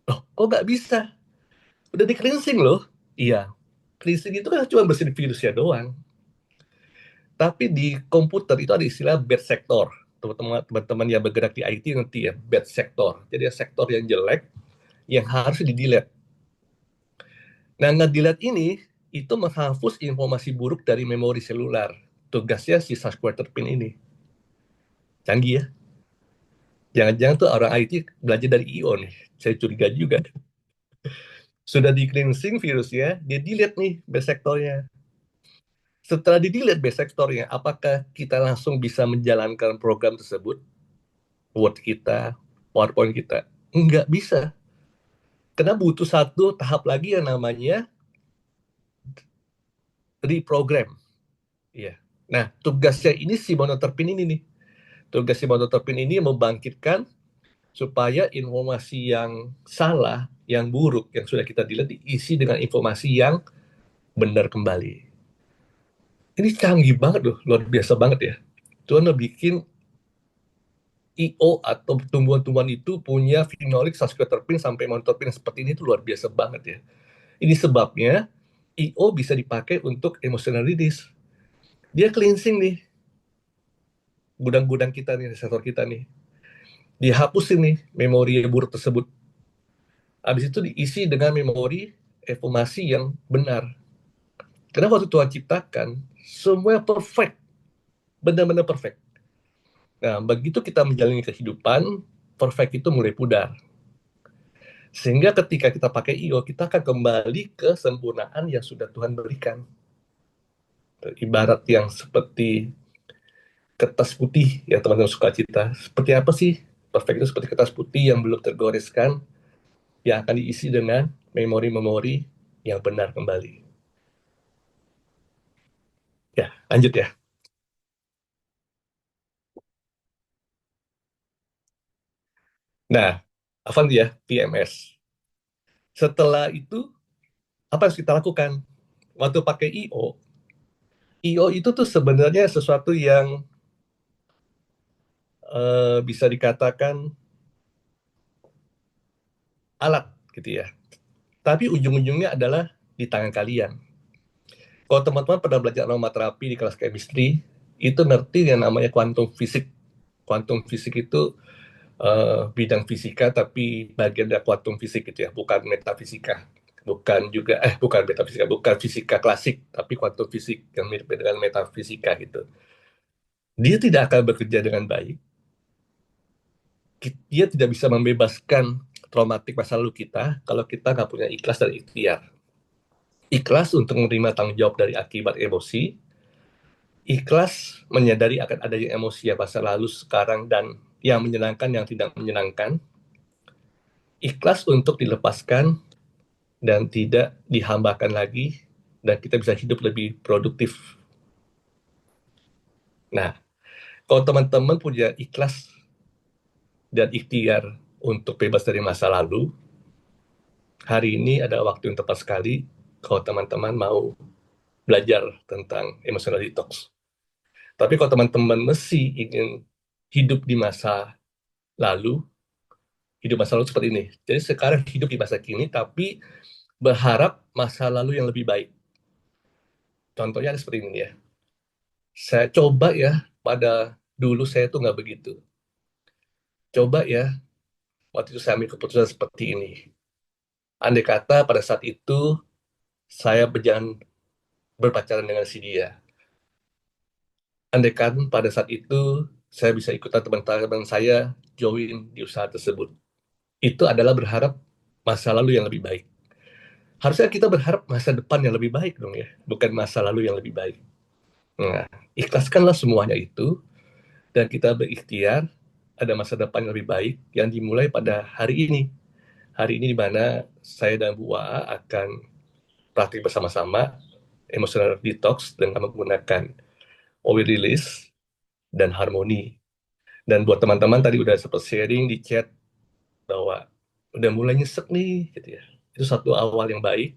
Loh, kok nggak bisa? Udah di cleansing loh. Iya, cleansing itu kan cuma bersihin virusnya doang. Tapi di komputer itu ada istilah bad sector. Teman-teman yang bergerak di IT nanti ya, bad sector. Jadi sektor yang jelek yang harus di-delete. Nah, nge-delete ini itu menghapus informasi buruk dari memori seluler. Tugasnya si sarcoterpin ini. Canggih ya. Jangan-jangan tuh orang IT belajar dari IO nih. Saya curiga juga. Sudah di cleansing virusnya, dia delete nih base sektornya. Setelah di delete base sektornya, apakah kita langsung bisa menjalankan program tersebut? Word kita, PowerPoint kita? Nggak bisa. Karena butuh satu tahap lagi yang namanya reprogram. Iya. Nah, tugasnya ini si monoterpin ini nih. Tugas si monoterpin ini membangkitkan supaya informasi yang salah, yang buruk, yang sudah kita delete diisi dengan informasi yang benar kembali. Ini canggih banget loh, luar biasa banget ya. Tuhan udah bikin IO atau tumbuhan-tumbuhan itu punya phenolic, sesquiterpene, sampai monoterpin seperti ini itu luar biasa banget ya. Ini sebabnya IO bisa dipakai untuk emotional release. Dia cleansing nih, gudang-gudang kita nih, reseptor kita nih. Dihapusin nih memori buruk tersebut. Habis itu diisi dengan memori informasi yang benar. Karena waktu Tuhan ciptakan, semua perfect. Benar-benar perfect. Nah, begitu kita menjalani kehidupan, perfect itu mulai pudar. Sehingga ketika kita pakai IO, kita akan kembali ke sempurnaan yang sudah Tuhan berikan. Ibarat yang seperti kertas putih yang teman-teman suka cita. Seperti apa sih? Perfect itu seperti kertas putih yang belum tergoreskan, yang akan diisi dengan memori-memori yang benar kembali. Ya, lanjut ya. Nah, apa ya PMS? Setelah itu, apa yang harus kita lakukan? Waktu pakai IO itu tuh sebenarnya sesuatu yang bisa dikatakan alat gitu ya. Tapi ujung-ujungnya adalah di tangan kalian. Kalau teman-teman pernah belajar aromaterapi di kelas chemistry, itu ngerti yang namanya kuantum fisik. Kuantum fisik itu bidang fisika, tapi bagian dari kuantum fisik gitu ya, bukan metafisika. Bukan metafisika, bukan fisika klasik, tapi kuantum fisik yang mirip dengan metafisika gitu. Dia tidak akan bekerja dengan baik, dia tidak bisa membebaskan traumatik masa lalu kita kalau kita nggak punya ikhlas dan ikhtiar. Ikhlas untuk menerima tanggung jawab dari akibat emosi, ikhlas menyadari akan adanya emosi yang masa lalu, sekarang, dan yang menyenangkan, yang tidak menyenangkan, ikhlas untuk dilepaskan dan tidak dihambakan lagi, dan kita bisa hidup lebih produktif. Nah, kalau teman-teman punya ikhlas dan ikhtiar untuk bebas dari masa lalu, hari ini adalah waktu yang tepat sekali kalau teman-teman mau belajar tentang emotional detox. Tapi kalau teman-teman masih ingin hidup di masa lalu, hidup masa lalu seperti ini. Jadi sekarang hidup di masa kini, tapi berharap masa lalu yang lebih baik. Contohnya ada seperti ini ya. Saya coba ya, pada dulu saya tuh nggak begitu. Coba ya, waktu itu saya ambil keputusan seperti ini. Andai kata pada saat itu saya berjalan berpacaran dengan si dia. Andai kan pada saat itu saya bisa ikutan teman-teman saya join di usaha tersebut. Itu adalah berharap masa lalu yang lebih baik. Harusnya kita berharap masa depan yang lebih baik dong ya, bukan masa lalu yang lebih baik. Nah, ikhlaskanlah semuanya itu, dan kita berikhtiar ada masa depan yang lebih baik yang dimulai pada hari ini. Hari ini di mana saya dan Bu Waa akan praktik bersama-sama emotional detox dengan menggunakan oil release dan harmoni. Dan buat teman-teman tadi udah sempat sharing di chat bahwa udah mulai nyesek nih gitu ya. Itu satu awal yang baik,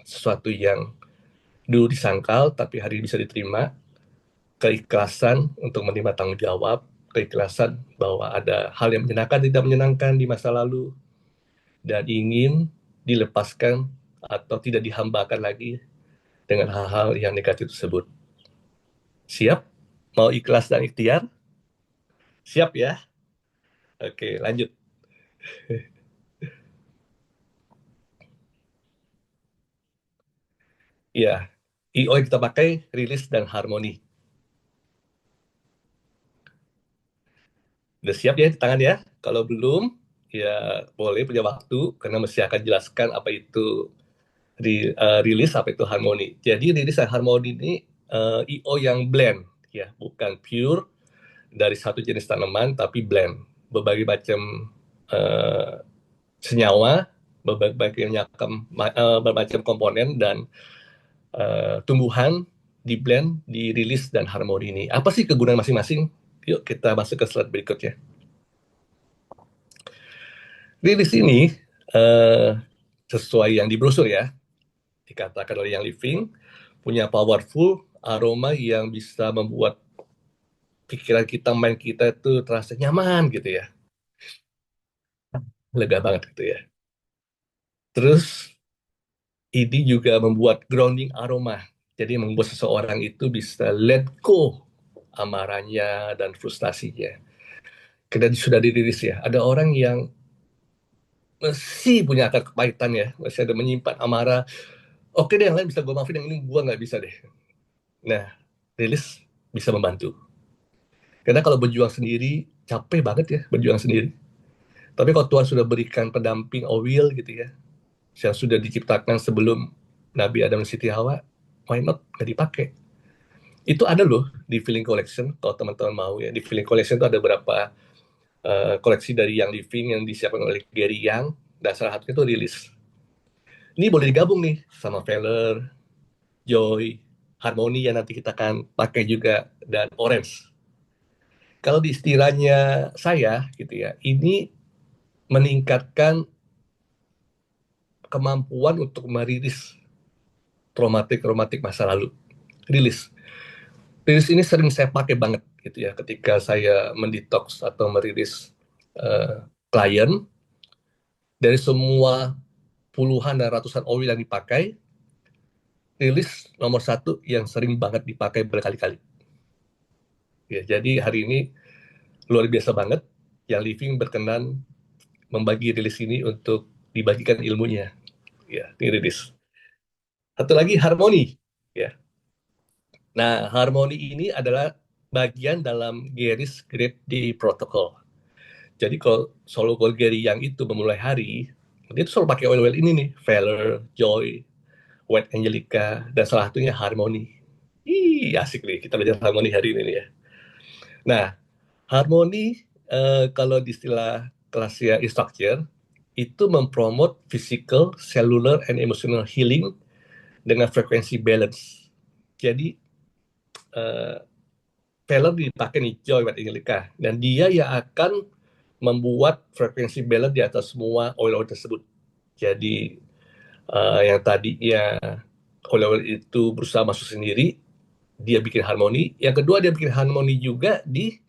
sesuatu yang dulu disangkal tapi hari ini bisa diterima, keikhlasan untuk menerima tanggung jawab, keikhlasan bahwa ada hal yang menyenangkan tidak menyenangkan di masa lalu, dan ingin dilepaskan atau tidak dihambakan lagi dengan hal-hal yang negatif tersebut. Siap? Mau ikhlas dan ikhtiar? Siap ya? Oke, lanjut. Ya, IO yang kita pakai, rilis dan harmoni. Udah siap ya di tangan ya? Kalau belum, ya boleh punya waktu karena mesti akan jelaskan apa itu rilis, apa itu harmoni. Jadi rilis dan harmoni ini IO yang blend, ya, bukan pure dari satu jenis tanaman, tapi blend berbagai macam eh, senyawa, berbagai macam komponen dan tumbuhan di blend, dirilis dan harmoni ini. Apa sih kegunaan masing-masing? Yuk kita masuk ke slide berikutnya. Rilis ini eh, sesuai yang di brosur ya, dikatakan oleh yang living, punya powerful aroma yang bisa membuat pikiran kita, mind kita itu terasa nyaman gitu ya, lega banget gitu ya. Terus ini juga membuat grounding aroma, jadi membuat seseorang itu bisa let go amarahnya dan frustasinya. Karena sudah dirilis ya, ada orang yang masih punya akar kepahitan ya, masih ada menyimpan amarah. Oke deh, yang lain bisa gue maafin, yang ini gue nggak bisa deh. Nah, rilis bisa membantu. Karena kalau berjuang sendiri, capek banget ya berjuang sendiri. Tapi kalau Tuhan sudah berikan pendamping oil gitu ya, yang sudah diciptakan sebelum Nabi Adam dan Siti Hawa, why not nggak dipakai? Itu ada loh di Feeling Collection, kalau teman-teman mau ya. Di Feeling Collection itu ada beberapa koleksi dari Young Living yang disiapkan oleh Gary Young, dan salah satunya itu rilis. Ini boleh digabung nih sama Feller, Joy, Harmony yang nanti kita akan pakai juga, dan Orange. Kalau di istilahnya saya gitu ya, ini meningkatkan kemampuan untuk merilis traumatik masa lalu. Rilis. Rilis ini sering saya pakai banget gitu ya ketika saya mendetox atau merilis klien dari semua puluhan dan ratusan oil yang dipakai. Rilis nomor satu yang sering banget dipakai berkali-kali. Ya, jadi hari ini luar biasa banget yang living berkenan membagi rilis ini untuk dibagikan ilmunya. Ya, ini rilis. Satu lagi harmoni. Ya. Nah, harmoni ini adalah bagian dalam garis grade di protokol. Jadi kalau solo Gary yang itu memulai hari, dia tuh selalu pakai oil-oil ini nih, Valor, Joy, White Angelica, dan salah satunya Harmony. Ih, asik nih, kita belajar Harmony hari ini nih ya. Nah, Harmony, kalau di istilah kelasnya instructor, itu mempromot physical, cellular, and emotional healing dengan frekuensi balance. Jadi, Valor dipakai nih, Joy, White Angelica, dan dia yang akan membuat frekuensi balance di atas semua oil-oil tersebut. Jadi yang tadinya oil-oil itu berusaha masuk sendiri, dia bikin harmoni. Yang kedua, dia bikin harmoni juga di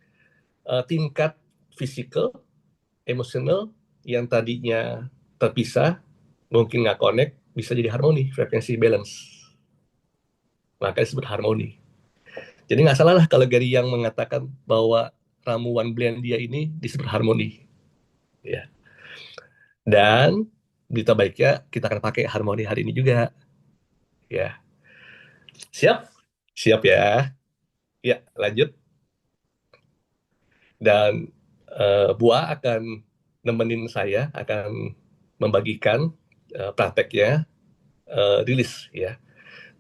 tingkat fisikal, emosional, yang tadinya terpisah, mungkin nggak connect, bisa jadi harmoni, frekuensi balance. Maka disebut harmoni. Jadi nggak salah lah kalau Gary yang mengatakan bahwa ramuan blend dia ini disebut harmoni. Ya. Dan berita baiknya kita akan pakai harmoni hari ini juga. Ya, siap? Siap ya. Ya, lanjut. Dan Buah akan nemenin saya, akan membagikan prakteknya rilis ya.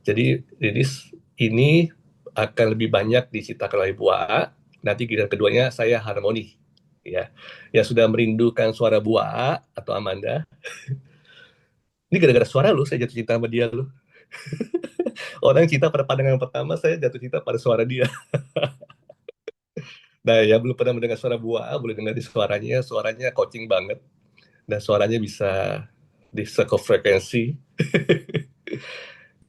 Jadi rilis ini akan lebih banyak diciptakan oleh Buah. Nanti giliran keduanya saya harmoni ya. Yang sudah merindukan suara Buah atau Amanda. Ini gara-gara suara lu saya jatuh cinta sama dia lu. Orang cinta pada pandangan pertama, saya jatuh cinta pada suara dia. Nah, ya belum pernah mendengar suara Buah, boleh dengar di suaranya. Suaranya coaching banget. Dan suaranya bisa di frekuensi.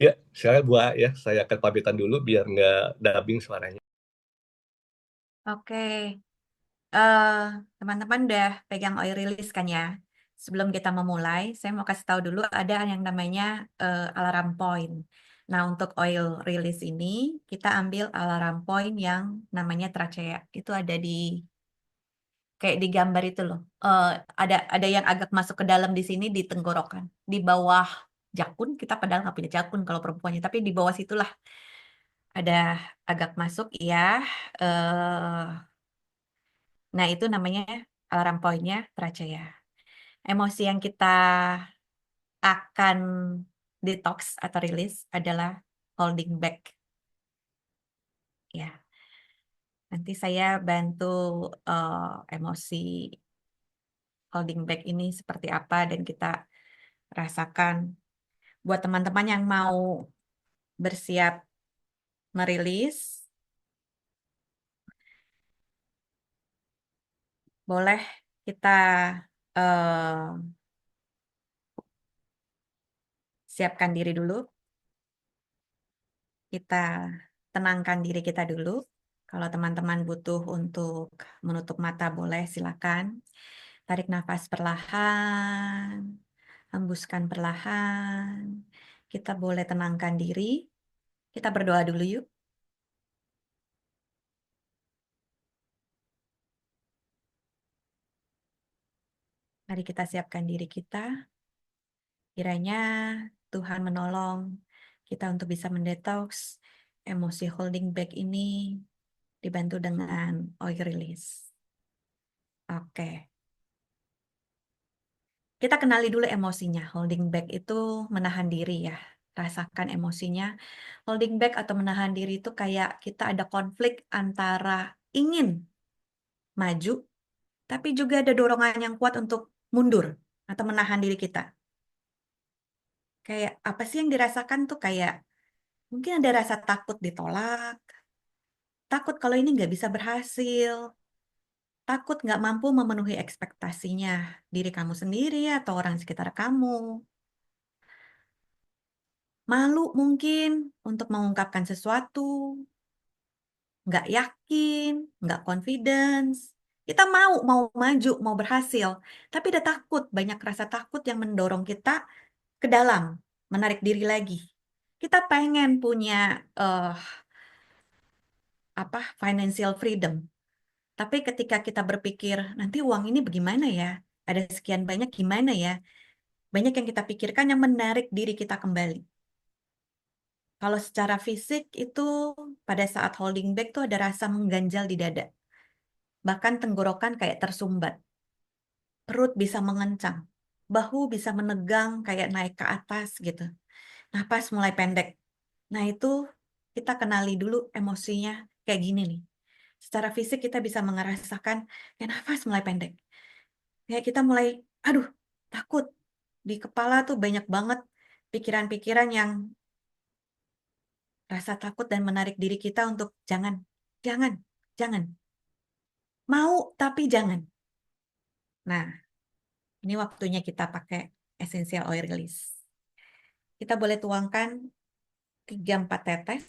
Ya, sekarang Buah ya, saya akan pamitan dulu biar nggak dubbing suaranya. Oke, eh, teman-teman udah pegang oil release kan ya? Sebelum kita memulai, saya mau kasih tahu dulu ada yang namanya alarm point. Nah, untuk oil release ini, kita ambil alarm point yang namanya trachea. Itu ada di kayak di gambar itu loh. Ada yang agak masuk ke dalam di sini di tenggorokan, di bawah jakun. Kita padahal nggak punya jakun kalau perempuannya, tapi di bawah situlah ada agak masuk ya. Nah, itu namanya alarm point-nya trachea. Emosi yang kita akan detox atau rilis adalah holding back. Ya, nanti saya bantu emosi holding back ini seperti apa dan kita rasakan. Buat teman-teman yang mau bersiap merilis, boleh kita eh, siapkan diri dulu, kita tenangkan diri kita dulu. Kalau teman-teman butuh untuk menutup mata, boleh silakan. Tarik nafas perlahan, hembuskan perlahan. Kita boleh tenangkan diri. Kita berdoa dulu yuk. Mari kita siapkan diri kita. Kiranya Tuhan menolong kita untuk bisa mendetoks emosi holding back ini dibantu dengan oil release. Oke. Kita kenali dulu emosinya. Holding back itu menahan diri ya. Rasakan emosinya. Holding back atau menahan diri itu kayak kita ada konflik antara ingin maju, tapi juga ada dorongan yang kuat untuk mundur atau menahan diri kita. Kayak apa sih yang dirasakan tuh kayak mungkin ada rasa takut ditolak, takut kalau ini nggak bisa berhasil, takut nggak mampu memenuhi ekspektasinya diri kamu sendiri atau orang sekitar kamu. Malu mungkin untuk mengungkapkan sesuatu, nggak yakin, nggak confidence. Kita mau maju, mau berhasil, tapi ada takut, banyak rasa takut yang mendorong kita ke dalam, menarik diri lagi. Kita pengen punya eh, financial freedom, tapi ketika kita berpikir nanti uang ini bagaimana ya, ada sekian banyak gimana ya, banyak yang kita pikirkan yang menarik diri kita kembali. Kalau secara fisik itu pada saat holding back tuh ada rasa mengganjal di dada. Bahkan tenggorokan kayak tersumbat. Perut bisa mengencang. Bahu bisa menegang kayak naik ke atas gitu. Napas mulai pendek. Nah itu kita kenali dulu emosinya kayak gini nih. Secara fisik kita bisa merasakan kayak nafas mulai pendek. Kayak kita mulai, aduh takut. Di kepala tuh banyak banget pikiran-pikiran yang rasa takut dan menarik diri kita untuk jangan, jangan, jangan. Mau tapi jangan. Nah, ini waktunya kita pakai essential oil release. Kita boleh tuangkan 3-4 tetes,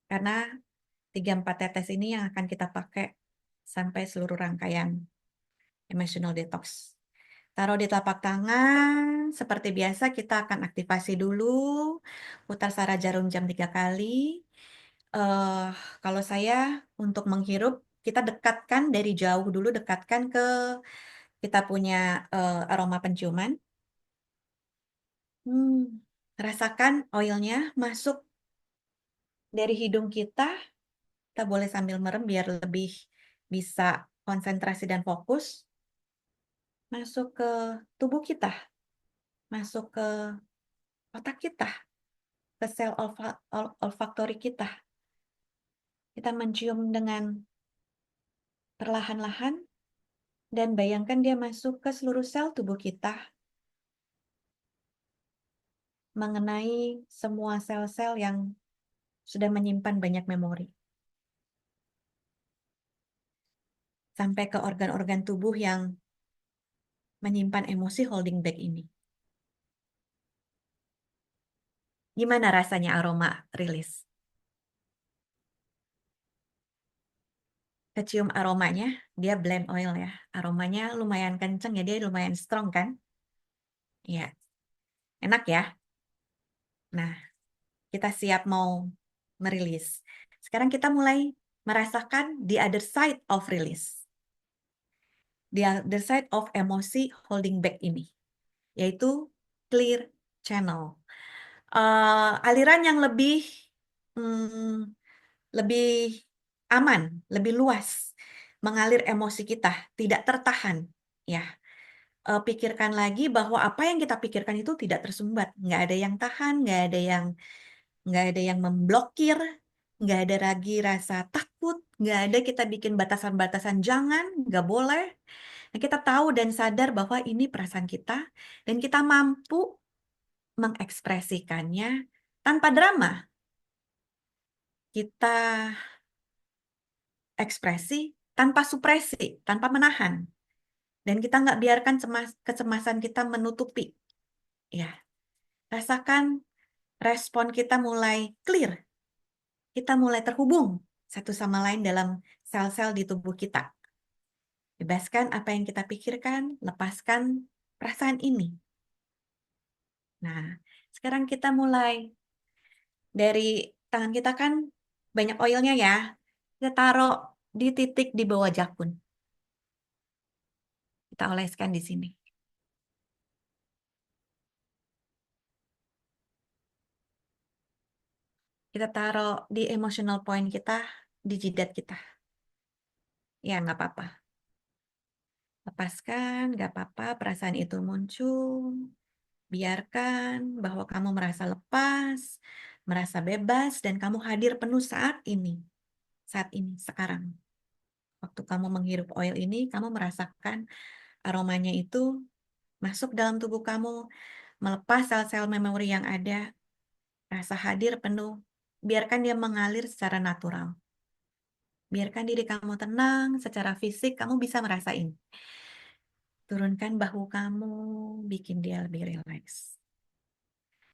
karena 3-4 tetes ini yang akan kita pakai sampai seluruh rangkaian emotional detox. Taruh di telapak tangan, seperti biasa kita akan aktivasi dulu, putar sarah jarum jam 3 kali. eh Kalau saya untuk menghirup, kita dekatkan dari jauh dulu, dekatkan ke kita punya aroma penciuman. Hmm, rasakan oilnya masuk dari hidung kita. Kita boleh sambil merem biar lebih bisa konsentrasi dan fokus. Masuk ke tubuh kita, masuk ke otak kita, ke sel olfaktori kita. Kita mencium dengan perlahan-lahan dan bayangkan dia masuk ke seluruh sel tubuh kita, mengenai semua sel-sel yang sudah menyimpan banyak memori. Sampai ke organ-organ tubuh yang menyimpan emosi holding back ini. Gimana rasanya aroma rilis? Kecium aromanya, dia blend oil ya. Aromanya lumayan kenceng ya, dia lumayan strong kan? Iya, enak ya. Nah, kita siap mau merilis. Sekarang kita mulai merasakan the other side of release. The other side of emosi holding back ini, yaitu clear channel. Aliran yang hmm, lebih aman, lebih luas, mengalir emosi kita, tidak tertahan, ya. pikirkan lagi bahwa apa yang kita pikirkan itu tidak tersumbat, nggak ada yang tahan, nggak ada yang memblokir, nggak ada lagi rasa takut, nggak ada kita bikin batasan-batasan jangan, nggak boleh. Nah, kita tahu dan sadar bahwa ini perasaan kita dan kita mampu mengekspresikannya tanpa drama. Kita ekspresi tanpa supresi, tanpa menahan. Dan kita nggak biarkan kecemasan kita menutupi. Ya, rasakan respon kita mulai clear. Kita mulai terhubung satu sama lain dalam sel-sel di tubuh kita. Bebaskan apa yang kita pikirkan, lepaskan perasaan ini. Nah, sekarang kita mulai dari tangan kita kan banyak oilnya ya. Kita taruh di titik di bawah jakun. Kita oleskan di sini. Kita taruh di emotional point kita, di jidat kita. Ya, nggak apa-apa. Lepaskan, nggak apa-apa perasaan itu muncul. Biarkan bahwa kamu merasa lepas, merasa bebas, dan kamu hadir penuh saat ini. Saat ini, sekarang. Waktu kamu menghirup oil ini, kamu merasakan aromanya itu masuk dalam tubuh kamu, melepas sel-sel memori yang ada, rasa hadir penuh. Biarkan dia mengalir secara natural. Biarkan diri kamu tenang, secara fisik kamu bisa merasain. Turunkan bahu kamu, bikin dia lebih rileks.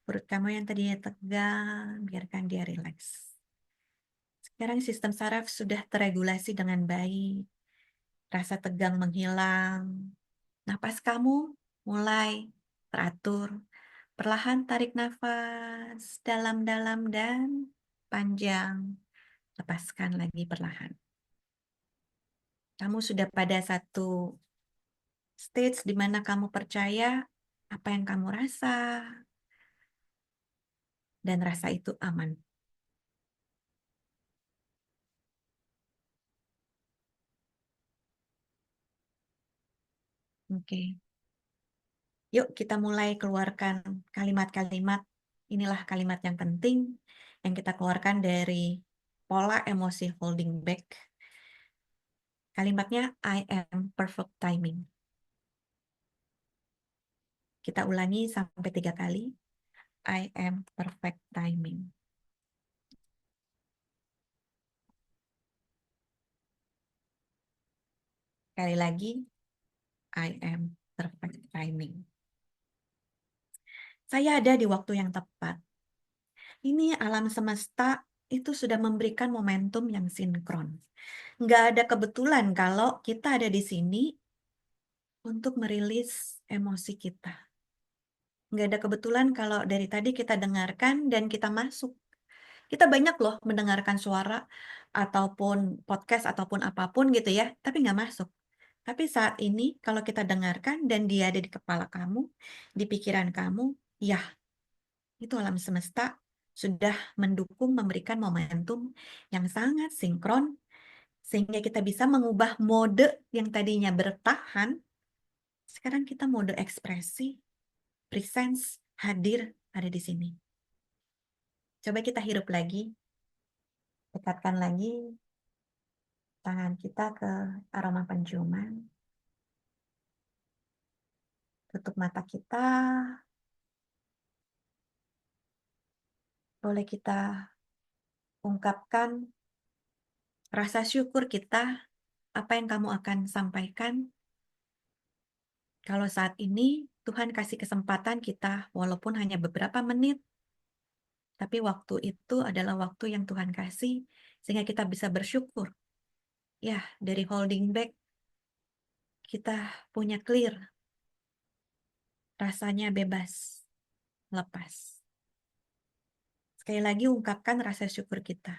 Perut kamu yang tadinya tegang, biarkan dia rileks. Sekarang sistem saraf sudah terregulasi dengan baik. Rasa tegang menghilang. Napas kamu mulai teratur. Perlahan tarik nafas dalam-dalam dan panjang. Lepaskan lagi perlahan. Kamu sudah pada satu stage di mana kamu percaya apa yang kamu rasa dan rasa itu aman. Oke. Yuk kita mulai keluarkan kalimat-kalimat. Inilah kalimat yang penting yang kita keluarkan dari pola emosi holding back. Kalimatnya I am perfect timing. Kita ulangi sampai 3 kali. I am perfect timing. Sekali lagi, I am perfect timing. Saya ada di waktu yang tepat. Ini alam semesta itu sudah memberikan momentum yang sinkron. Nggak ada kebetulan kalau kita ada di sini untuk merilis emosi kita. Nggak ada kebetulan kalau dari tadi kita dengarkan dan kita masuk. Kita banyak loh mendengarkan suara ataupun podcast ataupun apapun gitu ya, tapi nggak masuk. Tapi saat ini kalau kita dengarkan dan dia ada di kepala kamu, di pikiran kamu, ya itu alam semesta sudah mendukung memberikan momentum yang sangat sinkron sehingga kita bisa mengubah mode yang tadinya bertahan, sekarang kita mode ekspresi, presence, hadir, ada di sini. Coba kita hirup lagi, dekatkan lagi tangan kita ke aroma penciuman. Tutup mata kita. Boleh kita ungkapkan rasa syukur kita, apa yang kamu akan sampaikan. Kalau saat ini Tuhan kasih kesempatan kita, walaupun hanya beberapa menit, tapi waktu itu adalah waktu yang Tuhan kasih, sehingga kita bisa bersyukur. Ya, dari holding back, kita punya clear, rasanya bebas, lepas. Sekali lagi ungkapkan rasa syukur kita.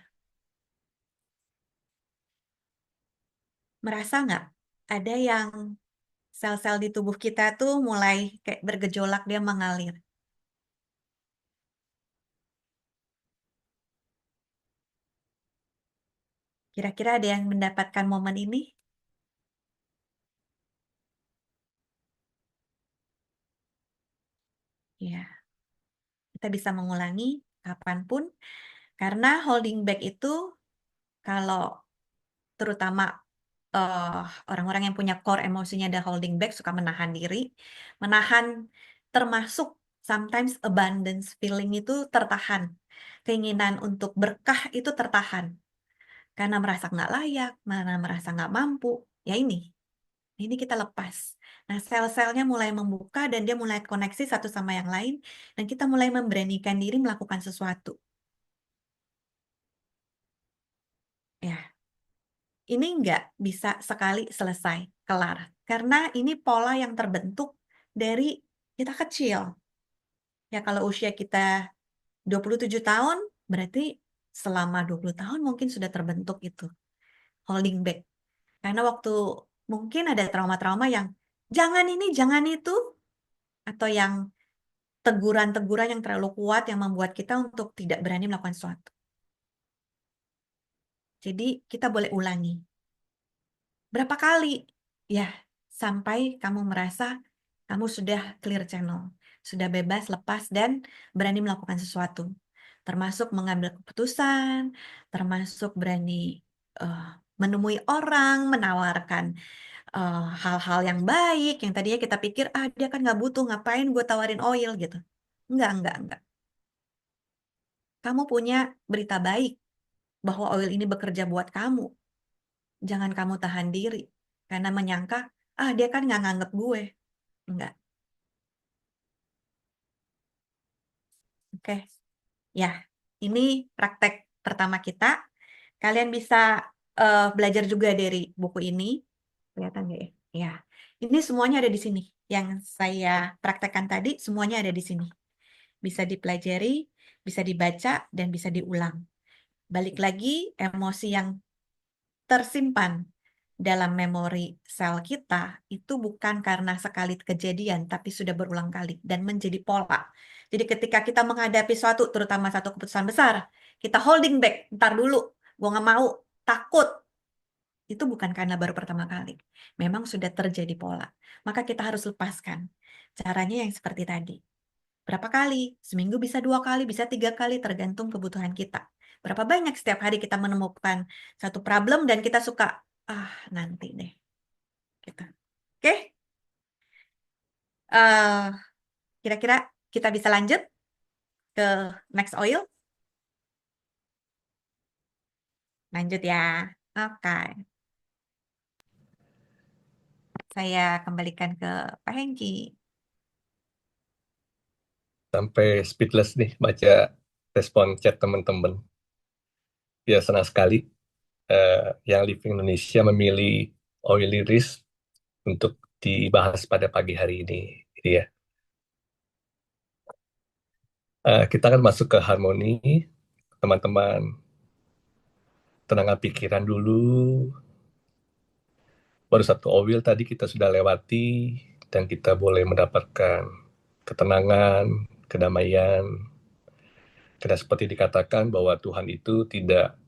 Merasa nggak ada yang sel-sel di tubuh kita tuh mulai kayak bergejolak, dia mengalir. Kira-kira ada yang mendapatkan momen ini? kita bisa mengulangi kapanpun, karena holding back itu kalau terutama orang-orang yang punya core emosinya ada holding back, suka menahan diri, menahan termasuk sometimes abundance feeling itu tertahan, keinginan untuk berkah itu tertahan, karena merasa nggak layak, mana merasa nggak mampu, ya ini kita lepas. Nah, sel-selnya mulai membuka dan dia mulai koneksi satu sama yang lain, dan kita mulai memberanikan diri melakukan sesuatu. Ya, ini nggak bisa sekali selesai, kelar. Karena ini pola yang terbentuk dari kita kecil. Ya, kalau usia kita 27 tahun, berarti selama 20 tahun mungkin sudah terbentuk itu, holding back. Karena waktu mungkin ada trauma-trauma yang jangan ini, jangan itu, atau yang teguran-teguran yang terlalu kuat yang membuat kita untuk tidak berani melakukan sesuatu. Jadi kita boleh ulangi. Berapa kali? Ya, sampai kamu merasa kamu sudah clear channel, sudah bebas, lepas, dan berani melakukan sesuatu. Termasuk mengambil keputusan, termasuk berani eh, menemui orang, menawarkan hal-hal yang baik, yang tadinya kita pikir, dia kan nggak butuh, ngapain gue tawarin oil gitu. Enggak. Kamu punya berita baik bahwa oil ini bekerja buat kamu. Jangan kamu tahan diri karena menyangka, dia kan nggak nganggep gue. Enggak. Oke. Ya, ini praktek pertama kita. Kalian bisa belajar juga dari buku ini. Kelihatan nggak ya? Ya. Ini semuanya ada di sini. Yang saya praktekkan tadi, semuanya ada di sini. Bisa dipelajari, bisa dibaca, dan bisa diulang. Balik lagi, emosi yang tersimpan dalam memori sel kita itu bukan karena sekali kejadian, tapi sudah berulang kali dan menjadi pola. Jadi ketika kita menghadapi suatu, terutama satu keputusan besar, kita holding back, ntar dulu, gue nggak mau, takut. Itu bukan karena baru pertama kali. Memang sudah terjadi pola. Maka kita harus lepaskan. Caranya yang seperti tadi. Berapa kali? Seminggu bisa 2 kali, bisa 3 kali, tergantung kebutuhan kita. Berapa banyak setiap hari kita menemukan satu problem dan kita suka, nanti deh. Gitu. Oke? Eh, Kira-kira kita bisa lanjut ke next oil? Lanjut ya. Oke. Saya kembalikan ke Pak Hengki. Sampai speechless nih baca respon chat teman-teman. Ya senang sekali yang Living Indonesia memilih Oily Risk untuk dibahas pada pagi hari ini. Gitu ya. Kita akan masuk ke harmoni, teman-teman. Tenangkan pikiran dulu. Baru satu oil tadi kita sudah lewati dan kita boleh mendapatkan ketenangan, kedamaian. Karena seperti dikatakan bahwa Tuhan itu tidak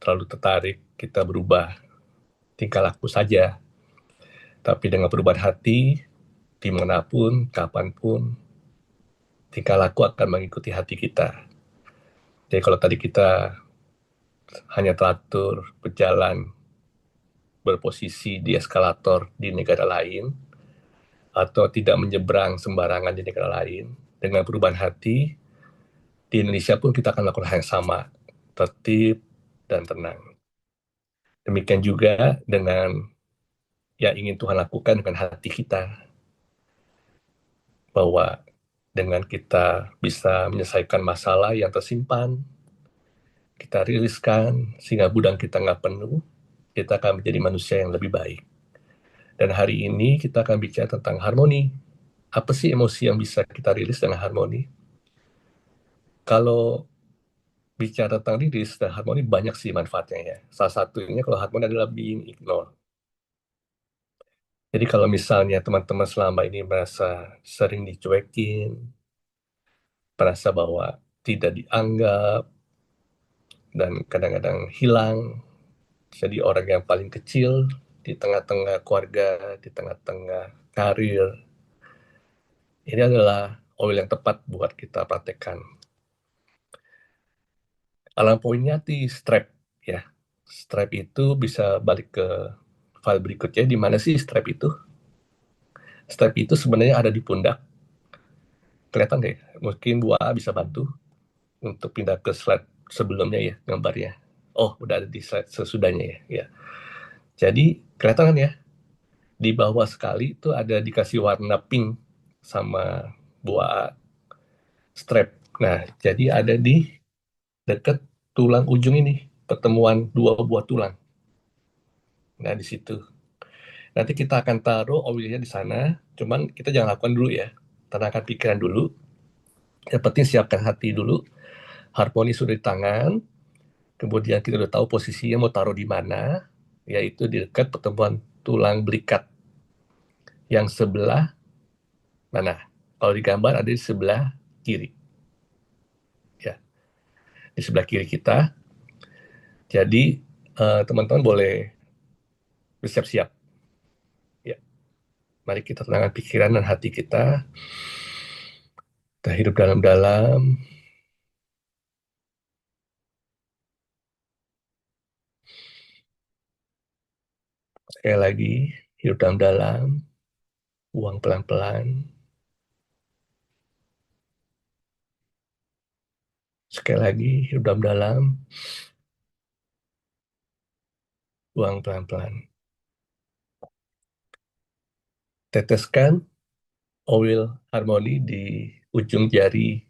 terlalu tertarik kita berubah tingkah laku saja, tapi dengan perubahan hati, dimanapun, kapanpun, tingkah laku akan mengikuti hati kita. Jadi kalau tadi kita hanya teratur berjalan berposisi di eskalator di negara lain, atau tidak menyeberang sembarangan di negara lain, dengan perubahan hati, di Indonesia pun kita akan melakukan hal yang sama, tertib dan tenang. Demikian juga dengan yang ingin Tuhan lakukan dengan hati kita, bahwa dengan kita bisa menyelesaikan masalah yang tersimpan, kita riliskan sehingga gudang kita nggak penuh, kita akan menjadi manusia yang lebih baik. Dan hari ini kita akan bicara tentang harmoni. Apa sih emosi yang bisa kita rilis dengan harmoni? Kalau bicara tentang rilis dan harmoni banyak sih manfaatnya ya. Salah satunya kalau harmoni adalah being ignored. Jadi kalau misalnya teman-teman selama ini merasa sering dicuekin, merasa bahwa tidak dianggap, dan kadang-kadang hilang, jadi orang yang paling kecil di tengah-tengah keluarga, di tengah-tengah karir, ini adalah oil yang tepat buat kita praktekkan. Alarm pointnya di strap ya. Strap itu bisa balik ke file berikutnya. Di mana sih strap itu? Strap itu sebenarnya ada di pundak. Kelihatan deh, mungkin Bu A bisa bantu untuk pindah ke slide sebelumnya ya gambarnya. Oh, udah ada di slide sesudahnya ya. Ya. Jadi kelihatan kan ya, di bawah sekali itu ada dikasih warna pink sama Bu A strap. Nah, jadi ada di dekat tulang ujung ini, pertemuan dua buah tulang. Nah, di situ. Nanti kita akan taruh oilnya di sana, cuman kita jangan lakukan dulu ya. Tenangkan pikiran dulu. Yang penting siapkan hati dulu. Harmoni sudah di tangan, kemudian kita udah tahu posisinya mau taruh di mana, yaitu di dekat pertemuan tulang belikat yang sebelah mana. Kalau di gambar ada di sebelah kiri. Ya, di sebelah kiri kita. Jadi teman-teman boleh bersiap-siap. Ya, mari kita tenangkan pikiran dan hati kita. Kita hidup dalam-dalam. Sekali lagi, hidup dalam-dalam, buang pelan-pelan. Sekali lagi, hidup dalam-dalam, buang pelan-pelan. Teteskan oil harmoni di ujung jari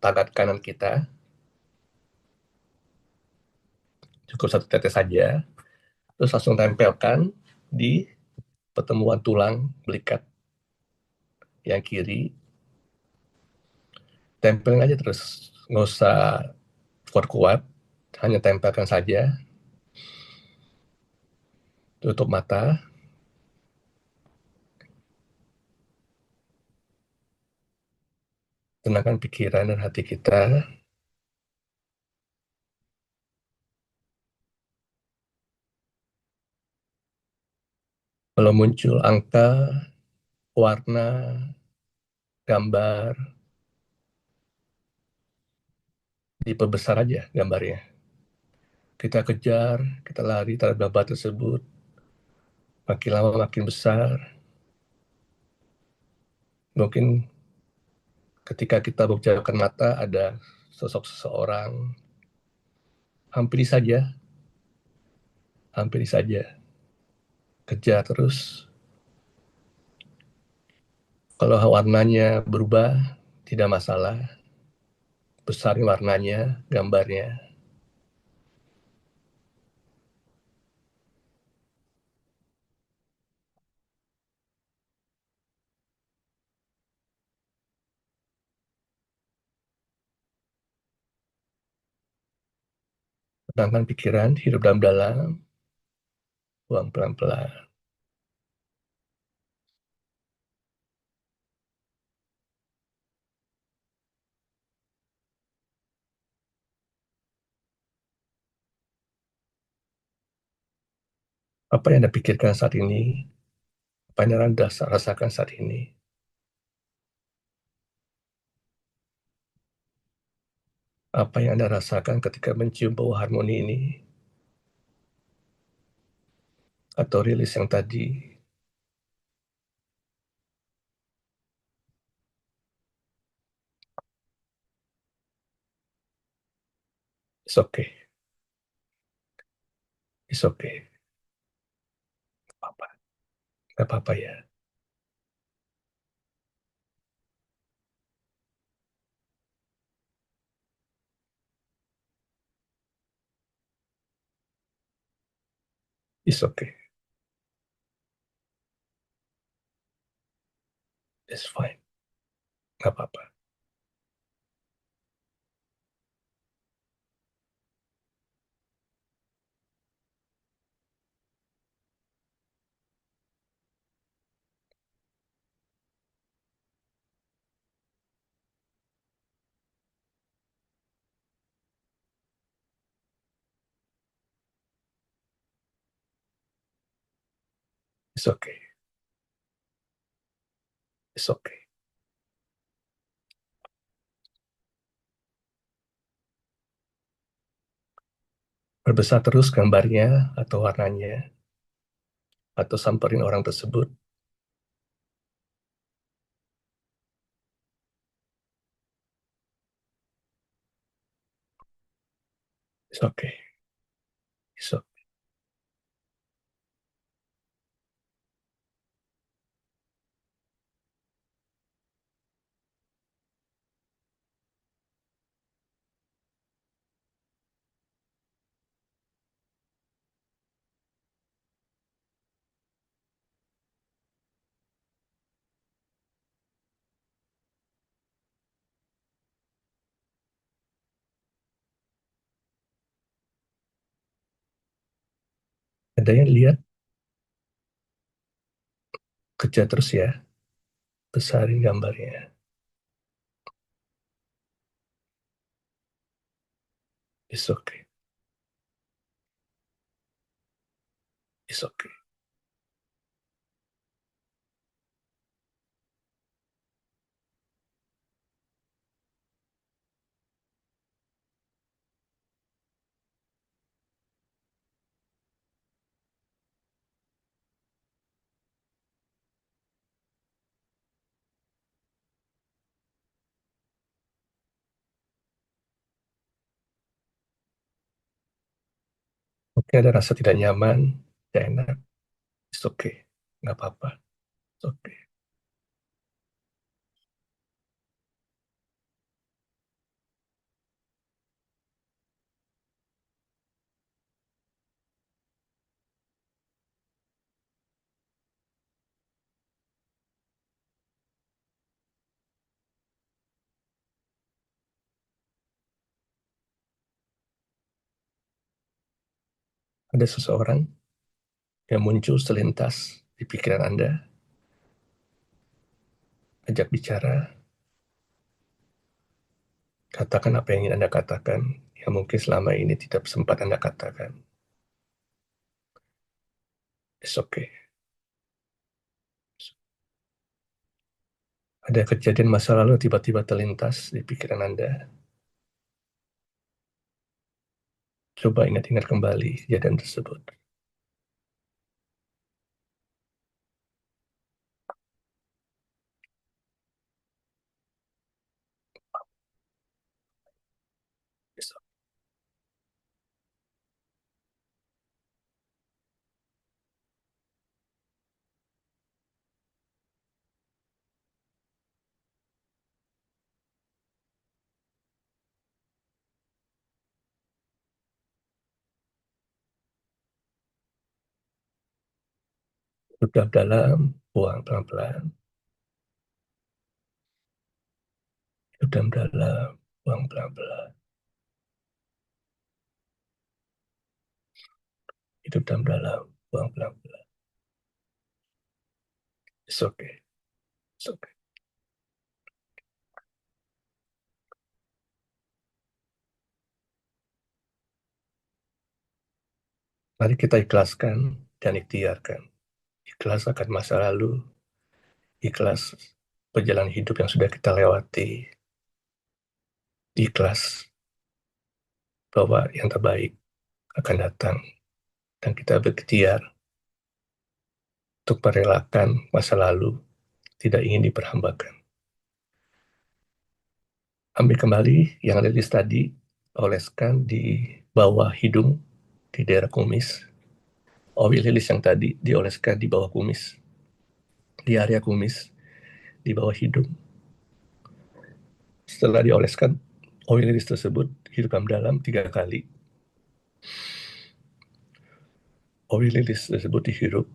tangan kanan kita. Cukup satu tetes saja. Terus langsung tempelkan di pertemuan tulang belikat yang kiri. Tempelin aja terus. Nggak usah kuat-kuat. Hanya tempelkan saja. Tutup mata. Tenangkan pikiran dan hati kita. Kalau muncul angka, warna, gambar, diperbesar aja gambarnya. Kita kejar, kita lari terhadap gambar tersebut. Makin lama makin besar. Mungkin ketika kita memejamkan mata ada sosok seseorang. Hampiri saja, hampiri saja. Kejar terus. Kalau warnanya berubah, tidak masalah. Besar warnanya, gambarnya. Tenangkan pikiran, hidup dalam-dalam, buang pelan-pelan. Apa yang Anda pikirkan saat ini? Apa yang Anda rasakan saat ini? Apa yang Anda rasakan ketika mencium bau harmoni ini? Atau rilis yang tadi? It's okay. It's okay. Gak apa-apa. Gak apa-apa ya. It's okay. It's fine. Gak apa-apa. It's okay. It's okay. perbesar terus gambarnya atau warnanya, atau samperin orang tersebut. It's okay. It's okay. Ada yang lihat, kerja terus ya, besarin gambarnya. It's okay. It's okay. Oke, ada rasa tidak nyaman, tidak enak. It's okay. Nggak apa-apa. It's okay. Ada seseorang yang muncul selintas di pikiran Anda, ajak bicara, katakan apa yang ingin Anda katakan, yang mungkin selama ini tidak sempat Anda katakan. It's okay. Ada kejadian masa lalu tiba-tiba terlintas di pikiran Anda. Coba ingat-ingat kembali kejadian tersebut. It's okay. Duduk dalam, buang pelan-pelan. Duduk dalam, buang pelan-pelan. Hidup dalam, buang pelan-pelan. It's okay. It's okay. Mari kita ikhlaskan dan ikhtiarkan. Ikhlas akan masa lalu, ikhlas perjalanan hidup yang sudah kita lewati, ikhlas bahwa yang terbaik akan datang, dan kita berikhtiar untuk merelakan masa lalu, tidak ingin diperhambakan. Ambil kembali yang rilis tadi, oleskan di bawah hidung, di daerah kumis. Oil lilis yang tadi dioleskan di bawah kumis, di area kumis, di bawah hidung. Setelah dioleskan oil lilis tersebut, hidupkan dalam 3 kali. Oil lilis tersebut dihirup.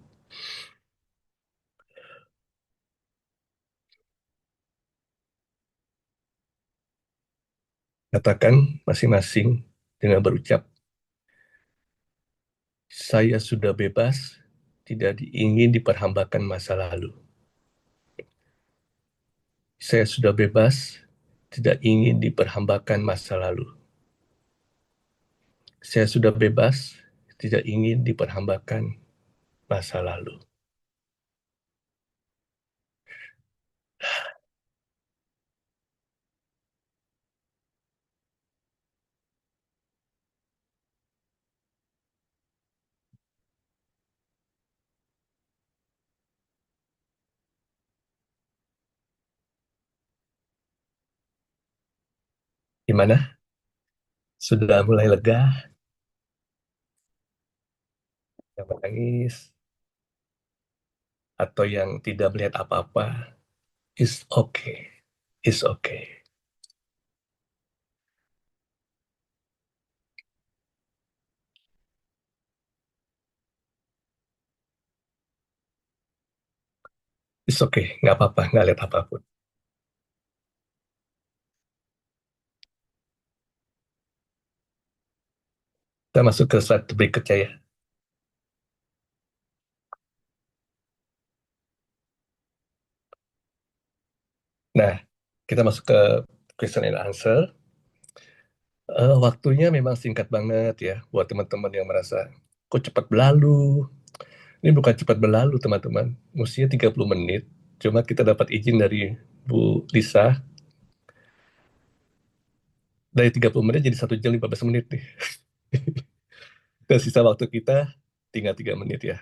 Katakan masing-masing dengan berucap, saya sudah bebas, tidak ingin diperhambakan masa lalu. Saya sudah bebas, tidak ingin diperhambakan masa lalu. Saya sudah bebas, tidak ingin diperhambakan masa lalu. Gimana? Sudah mulai lega? Yang menangis? Atau yang tidak melihat apa-apa? It's okay. It's okay. It's okay. Nggak apa-apa. Nggak lihat apapun. Kita masuk ke slide berikutnya ya. Nah, kita masuk ke question and answer. Waktunya memang singkat banget ya buat teman-teman yang merasa kok cepat berlalu. Ini bukan cepat berlalu teman-teman. Mestinya 30 menit. Cuma kita dapat izin dari Bu Lisa. Dari 30 menit jadi 1 jam 15 menit nih. Dan sisa waktu kita tinggal 3 menit ya.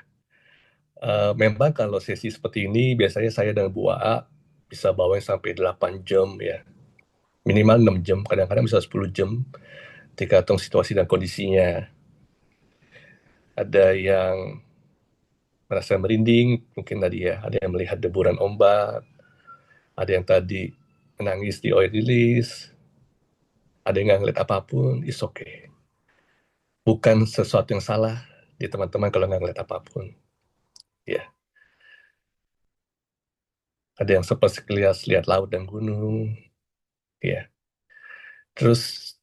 Memang kalau sesi seperti ini biasanya saya dan Bu AA bisa bawa sampai 8 jam ya. Minimal 6 jam, kadang-kadang bisa 10 jam. Tergantung situasi dan kondisinya. Ada yang merasa merinding, mungkin tadi ya, ada yang melihat deburan ombak, ada yang tadi menangis di oil release, ada yang nggak ngeliat apapun, it's okay. Bukan sesuatu yang salah di teman-teman kalau nggak ngeliat apapun. Ya, ada yang sempat sekilas lihat laut dan gunung. Ya, terus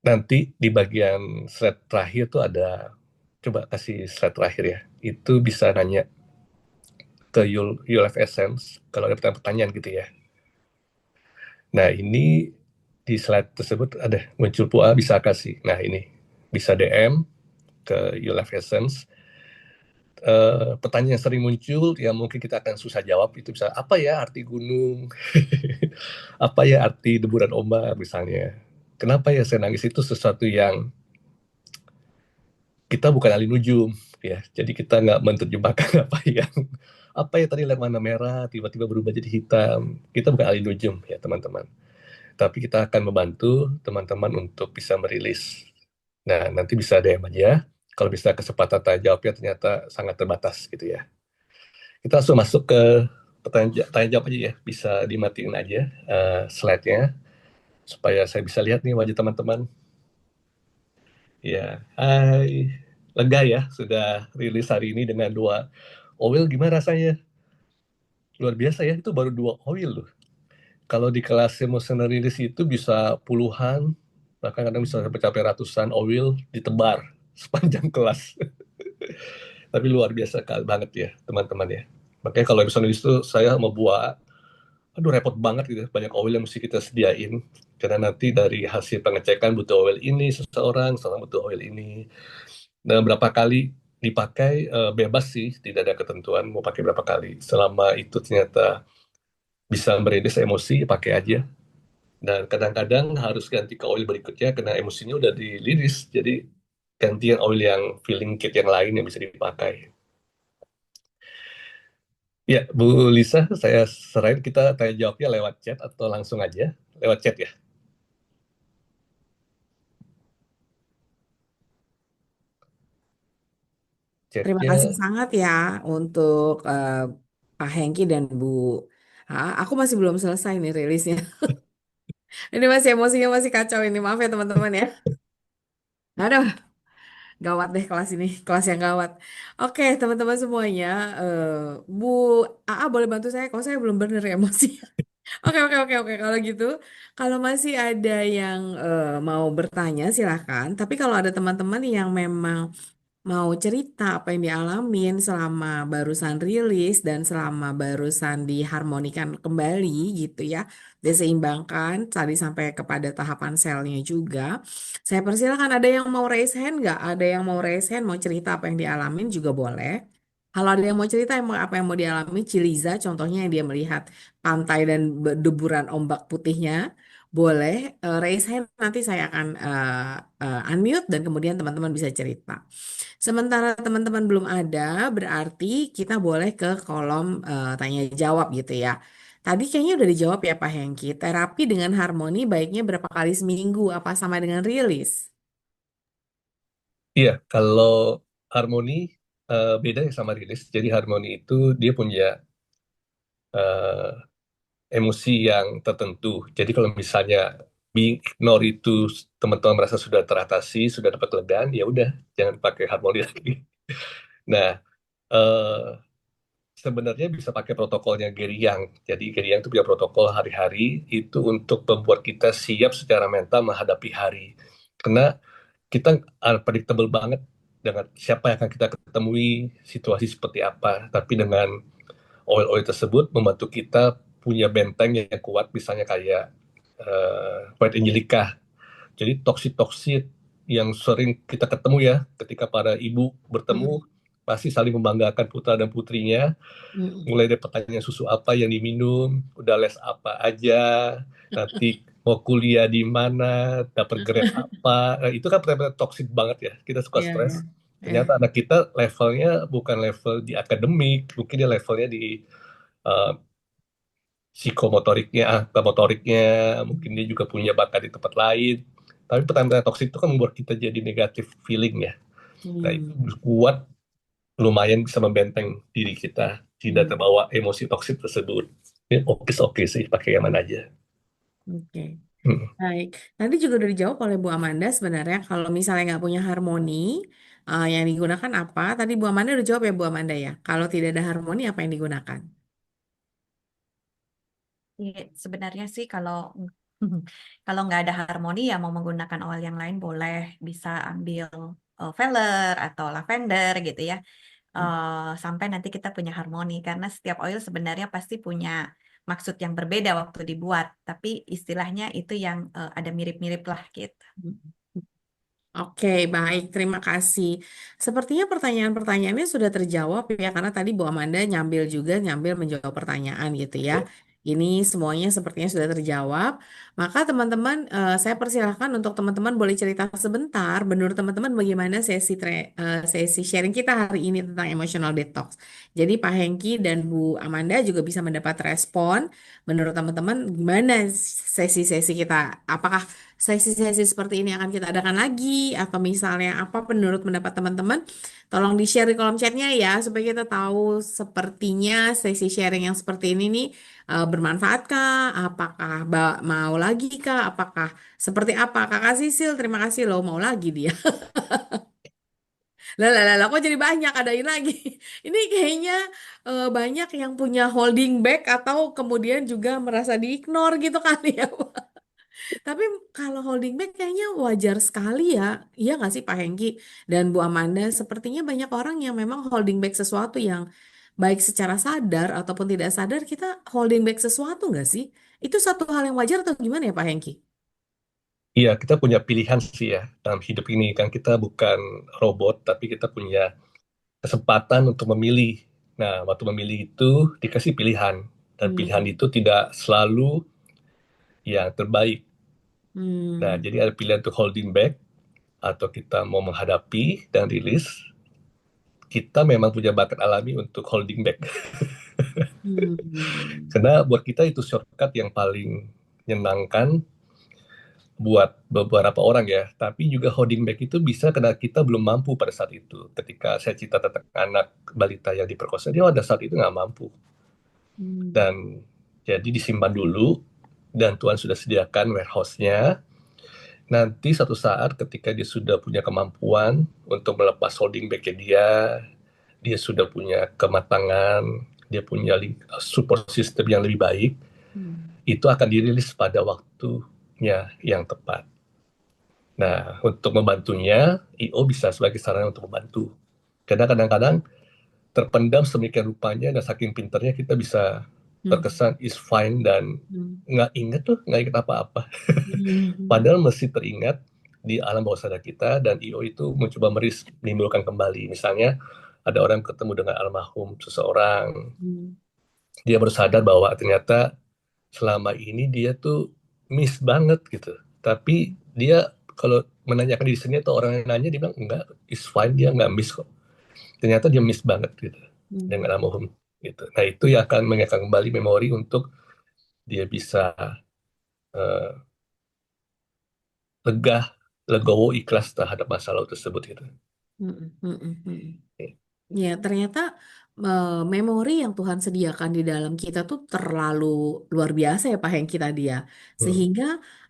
nanti di bagian slide terakhir tuh ada, coba kasih slide terakhir ya. Itu bisa nanya ke You'll Have Essence kalau ada pertanyaan gitu ya. Nah, ini di slide tersebut ada muncul PUA bisa kasih. Nah, ini bisa DM ke You'll Have Essence. Pertanyaan yang sering muncul yang mungkin kita akan susah jawab itu bisa apa ya arti gunung, apa ya arti deburan ombak misalnya. Kenapa ya saya nangis itu sesuatu yang kita bukan ahli nujum ya, jadi kita nggak menerjemahkan apa ya tadi warna merah tiba-tiba berubah jadi hitam. Kita bukan ahli nujum ya teman-teman. Tapi kita akan membantu teman-teman untuk bisa merilis. Nah, nanti bisa DM aja. Kalau bisa kesempatan tanya jawabnya ternyata sangat terbatas gitu ya. Kita langsung masuk ke pertanyaan tanya jawab aja ya. Bisa dimatiin aja slide-nya supaya saya bisa lihat nih wajah teman-teman. Ya, hai. Lega ya sudah rilis hari ini dengan 2 oil. Gimana rasanya? Luar biasa ya, itu baru 2 oil loh. Kalau di kelas emotional release itu bisa puluhan, bahkan kadang bisa sampai capai ratusan oil ditebar sepanjang kelas. Tapi luar biasa banget ya teman-teman ya. Makanya kalau emotional release itu saya mau buat, aduh repot banget gitu, banyak oil yang mesti kita sediain. Karena nanti dari hasil pengecekan butuh oil ini seseorang butuh oil ini. Dan berapa kali dipakai bebas sih, tidak ada ketentuan mau pakai berapa kali. Selama itu ternyata bisa merilis emosi, pakai aja. Dan kadang-kadang harus ganti ke oil berikutnya karena emosinya udah diliris. Jadi gantian oil yang filling kit yang lain yang bisa dipakai. Ya, Bu Lisa, saya serahin kita tanya jawabnya lewat chat atau langsung aja? Lewat chat ya? Terima kasih Chatnya, sangat ya untuk Pak Hengki dan Bu. Aku masih belum selesai nih rilisnya. Ini masih emosinya masih kacau ini. Maaf ya teman-teman ya. Aduh, gawat deh kelas ini, kelas yang gawat. Oke, teman-teman semuanya, eh, Bu AA boleh bantu saya? Kalau saya belum bener ya emosi. Oke, oke, oke, oke. Kalau gitu, kalau masih ada yang mau bertanya, silahkan. Tapi kalau ada teman-teman yang memang mau cerita apa yang dialamin selama barusan rilis dan selama barusan diharmonikan kembali gitu ya, diseimbangkan tadi sampai kepada tahapan selnya juga. Saya persilakan ada yang mau raise hand nggak? Ada yang mau raise hand, mau cerita apa yang dialamin juga boleh. Kalau ada yang mau cerita apa yang mau dialami, Ciliza contohnya yang dia melihat pantai dan deburan ombak putihnya, boleh raise hand nanti saya akan unmute dan kemudian teman-teman bisa cerita. Sementara teman-teman belum ada, berarti kita boleh ke kolom tanya jawab gitu ya. Tadi kayaknya udah dijawab ya Pak Hengki. Terapi dengan harmoni baiknya berapa kali seminggu? Apa sama dengan rilis? Iya, kalau harmoni beda ya sama rilis. Jadi harmoni itu dia punya eh, emosi yang tertentu. Jadi kalau misalnya being ignore itu teman-teman merasa sudah teratasi, sudah dapat kelegaan, ya udah jangan pakai harmoni lagi. Nah, eh, sebenarnya bisa pakai protokolnya Gary Young. Jadi Gary Young itu punya protokol hari-hari itu untuk membuat kita siap secara mental menghadapi hari. Karena kita unpredictable banget dengan siapa yang akan kita ketemui, situasi seperti apa. Tapi dengan oil-oil tersebut membantu kita punya benteng yang kuat, misalnya kayak White Angelica. Jadi toksit-toksit yang sering kita ketemu ya, ketika para ibu bertemu, Mm, pasti saling membanggakan putra dan putrinya, mm, mulai dari pertanyaan susu apa yang diminum, udah les apa aja, nanti mau kuliah di mana, dapat grade apa. Nah, itu kan benar-benar toxic banget ya. Kita suka ya, ya, stres. ya. Ternyata anak kita levelnya bukan level di akademik, mungkin dia levelnya di uh, psikomotoriknya, motoriknya, mungkin dia juga punya bakat di tempat lain. Tapi pertanyaan toksik itu kan membuat kita jadi negatif feeling ya. Nah itu Hmm, kuat, lumayan bisa membenteng diri kita tidak hmm, terbawa emosi toksik tersebut. Ini oke sih, pakai yang mana aja. oke. Hmm. Baik, tadi juga udah dijawab oleh Bu Amanda sebenarnya kalau misalnya nggak punya harmoni, yang digunakan apa? Tadi Bu Amanda udah jawab ya Bu Amanda ya. Kalau tidak ada harmoni apa yang digunakan? Iya, sebenarnya sih kalau kalau nggak ada harmoni ya mau menggunakan oil yang lain boleh, bisa ambil Velour atau lavender gitu ya. Sampai nanti kita punya harmoni karena setiap oil sebenarnya pasti punya maksud yang berbeda waktu dibuat, tapi istilahnya itu yang ada mirip-mirip lah gitu. Hmm. Oke, baik. Terima kasih. Sepertinya pertanyaan-pertanyaannya sudah terjawab ya, karena tadi Bu Amanda nyambil juga, nyambil menjawab pertanyaan gitu ya. Ini semuanya sepertinya sudah terjawab. Maka teman-teman, saya persilahkan untuk teman-teman boleh cerita sebentar. Menurut teman-teman bagaimana sesi sharing kita hari ini tentang emotional detox. Jadi Pak Hengki dan Bu Amanda juga bisa mendapat respon. Menurut teman-teman gimana sesi-sesi kita? Apakah sesi-sesi seperti ini akan kita adakan lagi atau misalnya apa menurut pendapat teman-teman tolong di-share di kolom chatnya ya supaya kita tahu sepertinya sesi sharing yang seperti ini nih bermanfaat kah? Apakah mau lagi kah? Apakah seperti apa? Kakak Sisil, terima kasih loh mau lagi dia. Lah, lah, lah, lah, kok jadi banyak adain lagi. Ini kayaknya banyak yang punya holding back atau kemudian juga merasa di-ignore gitu kali ya. Tapi kalau holding back kayaknya wajar sekali ya. Iya nggak sih Pak Hengki dan Bu Amanda? Sepertinya banyak orang yang memang holding back sesuatu yang baik secara sadar ataupun tidak sadar kita holding back sesuatu nggak sih? Itu satu hal yang wajar atau gimana ya Pak Hengki? Iya, kita punya pilihan sih ya dalam hidup ini. Kan kita bukan robot, tapi kita punya kesempatan untuk memilih. Nah, waktu memilih itu dikasih pilihan. Dan pilihan Hmm. itu tidak selalu yang terbaik. Nah, Hmm. jadi ada pilihan untuk holding back, atau kita mau menghadapi dan rilis, kita memang punya bakat alami untuk holding back. Hmm. Karena buat kita itu shortcut yang paling menyenangkan buat beberapa orang ya. Tapi juga holding back itu bisa karena kita belum mampu pada saat itu. Ketika saya cerita tentang anak balita yang diperkosa, dia pada saat itu nggak mampu. Hmm. Dan jadi disimpan dulu, dan Tuhan sudah sediakan warehouse-nya. Nanti satu saat ketika dia sudah punya kemampuan untuk melepas holding back-nya dia sudah punya kematangan, dia punya support system yang lebih baik, Hmm. itu akan dirilis pada waktunya yang tepat. Nah, untuk membantunya, IO bisa sebagai sarana untuk membantu. Karena kadang-kadang terpendam sedemikian rupanya dan saking pinternya kita bisa Hmm. terkesan is fine dan Hmm. nggak inget tuh, nggak inget apa-apa. Hmm. Padahal mesti teringat di alam bawah sadar kita, dan IO itu mencoba menimbulkan kembali. Misalnya ada orang ketemu dengan almarhum seseorang, Hmm. dia baru sadar bahwa ternyata selama ini dia tuh miss banget gitu. Tapi dia kalau menanyakan diri sendiri atau orang yang nanya, dia bilang enggak, is fine, dia nggak miss kok. Ternyata dia miss banget gitu Hmm. dengan almarhum gitu. Nah itu yang akan mengingatkan kembali memori untuk dia bisa eh, lega, legowo, ikhlas terhadap masalah tersebut gitu. Mm-mm, mm-mm, mm-mm. Ya, ternyata memori yang Tuhan sediakan di dalam kita tuh terlalu luar biasa ya Pak Hengki tadi ya. Hmm. Sehingga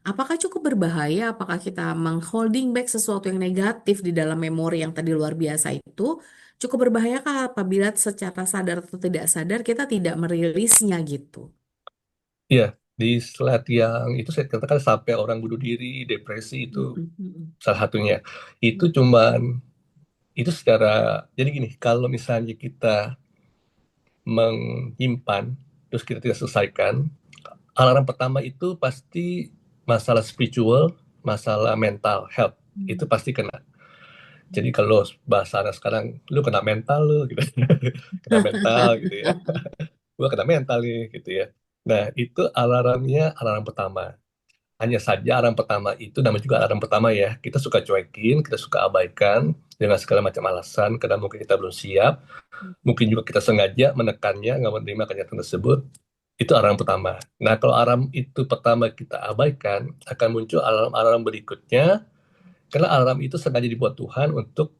apakah cukup berbahaya, apakah kita mengholding back sesuatu yang negatif di dalam memori yang tadi luar biasa itu, cukup berbahayakah apabila secara sadar atau tidak sadar kita tidak merilisnya gitu. Iya, di slide yang itu saya katakan sampai orang bunuh diri, depresi itu Mm-mm, mm-mm, salah satunya. Itu cuman itu secara jadi gini, kalau misalnya kita menyimpan terus kita tidak selesaikan, alarm pertama itu pasti masalah spiritual, masalah mental health itu mm-mm. pasti kena. Jadi kalau bahasa anak sekarang, lu kena mental lu gitu, kena mental gitu ya, gua kena mental nih gitu ya. Nah itu alarmnya alarm pertama. Hanya saja alarm pertama itu namanya juga alarm pertama ya. Kita suka cuekin, kita suka abaikan dengan segala macam alasan karena mungkin kita belum siap, mungkin juga kita sengaja menekannya, nggak menerima kenyataan tersebut. Itu alarm pertama. Nah, kalau alarm itu pertama kita abaikan, akan muncul alarm-alarm berikutnya, karena alarm itu sengaja dibuat Tuhan untuk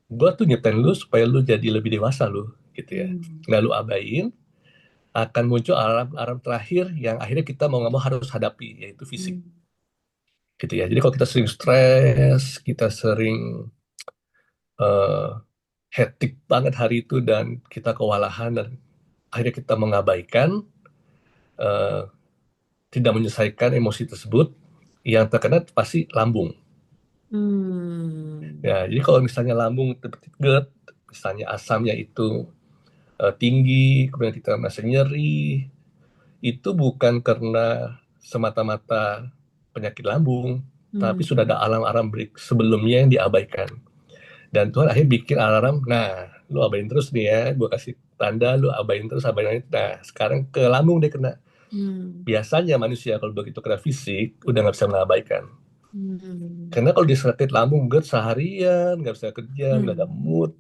gua tuh nyiptain lu supaya lu jadi lebih dewasa lu, gitu ya. Mm, Nah, lu abain, akan muncul alarm-alarm terakhir yang akhirnya kita mau nggak mau harus hadapi, yaitu fisik, mm, gitu ya. Jadi kalau kita sering stres, kita sering eh, hektik banget hari itu dan kita kewalahan dan akhirnya kita mengabaikan, eh, tidak menyelesaikan emosi tersebut, yang terkena pasti lambung. mm, Ya, jadi kalau misalnya lambung GERD, misalnya asamnya itu tinggi, kemudian kita merasa nyeri, itu bukan karena semata-mata penyakit lambung, tapi sudah ada mm, alarm-alarm sebelumnya yang diabaikan. Dan Tuhan akhirnya bikin alarm, nah, lu abain terus nih ya, gua kasih tanda, lu abain terus, abain. Nah, sekarang ke lambung deh kena. mm, Biasanya manusia kalau begitu kena fisik, udah nggak bisa mengabaikan. mm, Karena kalau disakit lambung, GERD seharian, nggak bisa kerja, nggak ada mm, mood,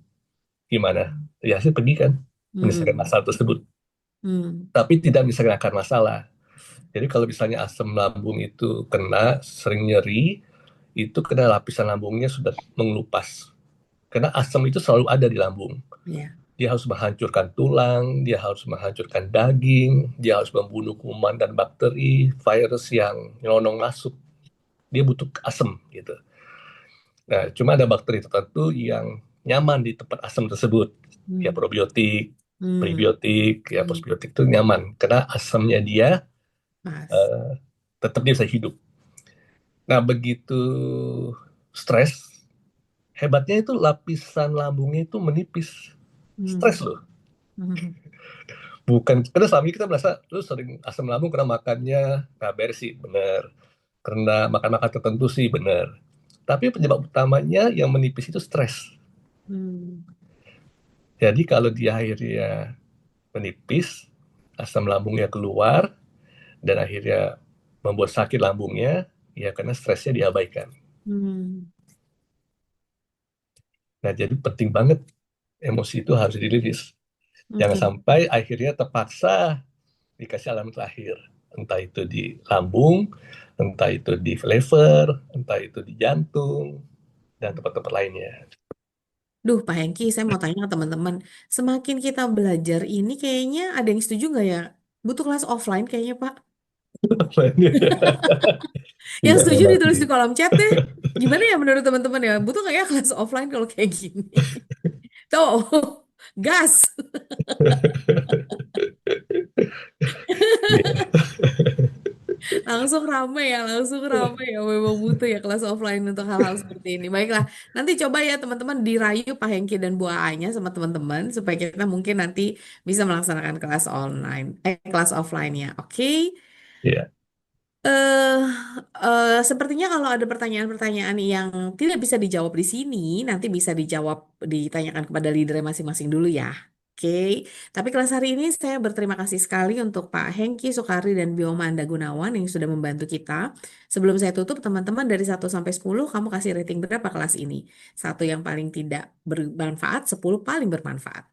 gimana? Ya sih pergi kan, menyelesaikan mm, masalah tersebut. mm, Tapi tidak menyelesaikan akar masalah. Jadi kalau misalnya asam lambung itu kena, sering nyeri, itu kena lapisan lambungnya sudah mengelupas. Karena asam itu selalu ada di lambung. ya. Dia harus menghancurkan tulang, dia harus menghancurkan daging, dia harus membunuh kuman dan bakteri, virus yang nyelonong masuk. Dia butuh asam gitu. Nah, cuma ada bakteri tertentu yang nyaman di tempat asam tersebut. Ya Mm, probiotik, mm, prebiotik, ya mm. postbiotik itu nyaman. Karena asamnya dia Pas. eh, tetap dia bisa hidup. Nah, begitu stres, hebatnya itu lapisan lambungnya itu menipis. Stres Mm, loh. mm, Bukan, karena selama ini kita merasa, lu sering asam lambung karena makannya nggak beres sih, bener. Karena makan-makan tertentu sih, bener. Tapi penyebab utamanya yang menipis itu stres. mm, Jadi kalau dia akhirnya menipis, asam lambungnya keluar, dan akhirnya membuat sakit lambungnya, ya karena stresnya diabaikan. mm. Nah, jadi penting banget emosi itu harus dirilis. Jangan Oke. sampai akhirnya terpaksa dikasih alarm terakhir. Entah itu di lambung, entah itu di liver, entah itu di jantung, dan tempat-tempat lainnya. Duh, Pak Hengki, saya mau tanya ke teman-teman. Semakin kita belajar ini, kayaknya ada yang setuju nggak ya? Butuh kelas offline kayaknya, Pak. Yang Iya, setuju memang ditulis sih. di kolom chat deh. Gimana ya menurut teman-teman ya? Butuh nggak ya kelas offline kalau kayak gini? Tuh, gas. Iya, Langsung rame ya, langsung rame ya. Memang butuh ya kelas offline untuk hal-hal seperti ini. Baiklah, nanti coba ya teman-teman dirayu Pak Hengki dan Bu Aanya sama teman-teman supaya kita mungkin nanti bisa melaksanakan kelas online, kelas offline ya. Oke? iya, eh Sepertinya kalau ada pertanyaan-pertanyaan yang tidak bisa dijawab di sini, nanti bisa dijawab, ditanyakan kepada leader masing-masing dulu ya. Oke, tapi kelas hari ini saya berterima kasih sekali untuk Pak Hengki Sukari dan Biomanda Gunawan yang sudah membantu kita. Sebelum saya tutup, teman-teman dari 1 sampai 10, kamu kasih rating berapa kelas ini? Satu yang paling tidak bermanfaat, 10 paling bermanfaat.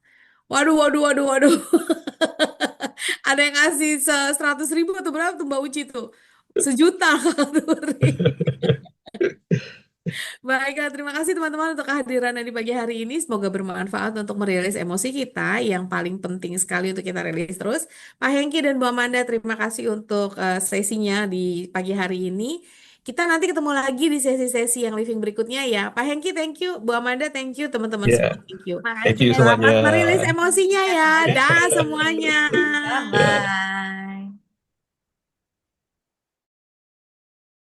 Waduh, waduh, waduh, waduh. Ada yang ngasih 100.000 atau berapa tuh Mbak Uci tuh? Sejuta tuh. Baiklah, terima kasih teman-teman untuk kehadirannya di pagi hari ini. Semoga bermanfaat untuk merilis emosi kita yang paling penting sekali untuk kita rilis terus. Pak Hengki dan Bu Amanda, terima kasih untuk sesinya di pagi hari ini. Kita nanti ketemu lagi di sesi-sesi yang living berikutnya ya. Pak Hengki, thank you. Bu Amanda, thank you. Teman-teman Ya, semua, thank you. Makasih thank you ya. Selamat semuanya. merilis emosinya ya. Ya. Dah semuanya. Ya. Bye-bye.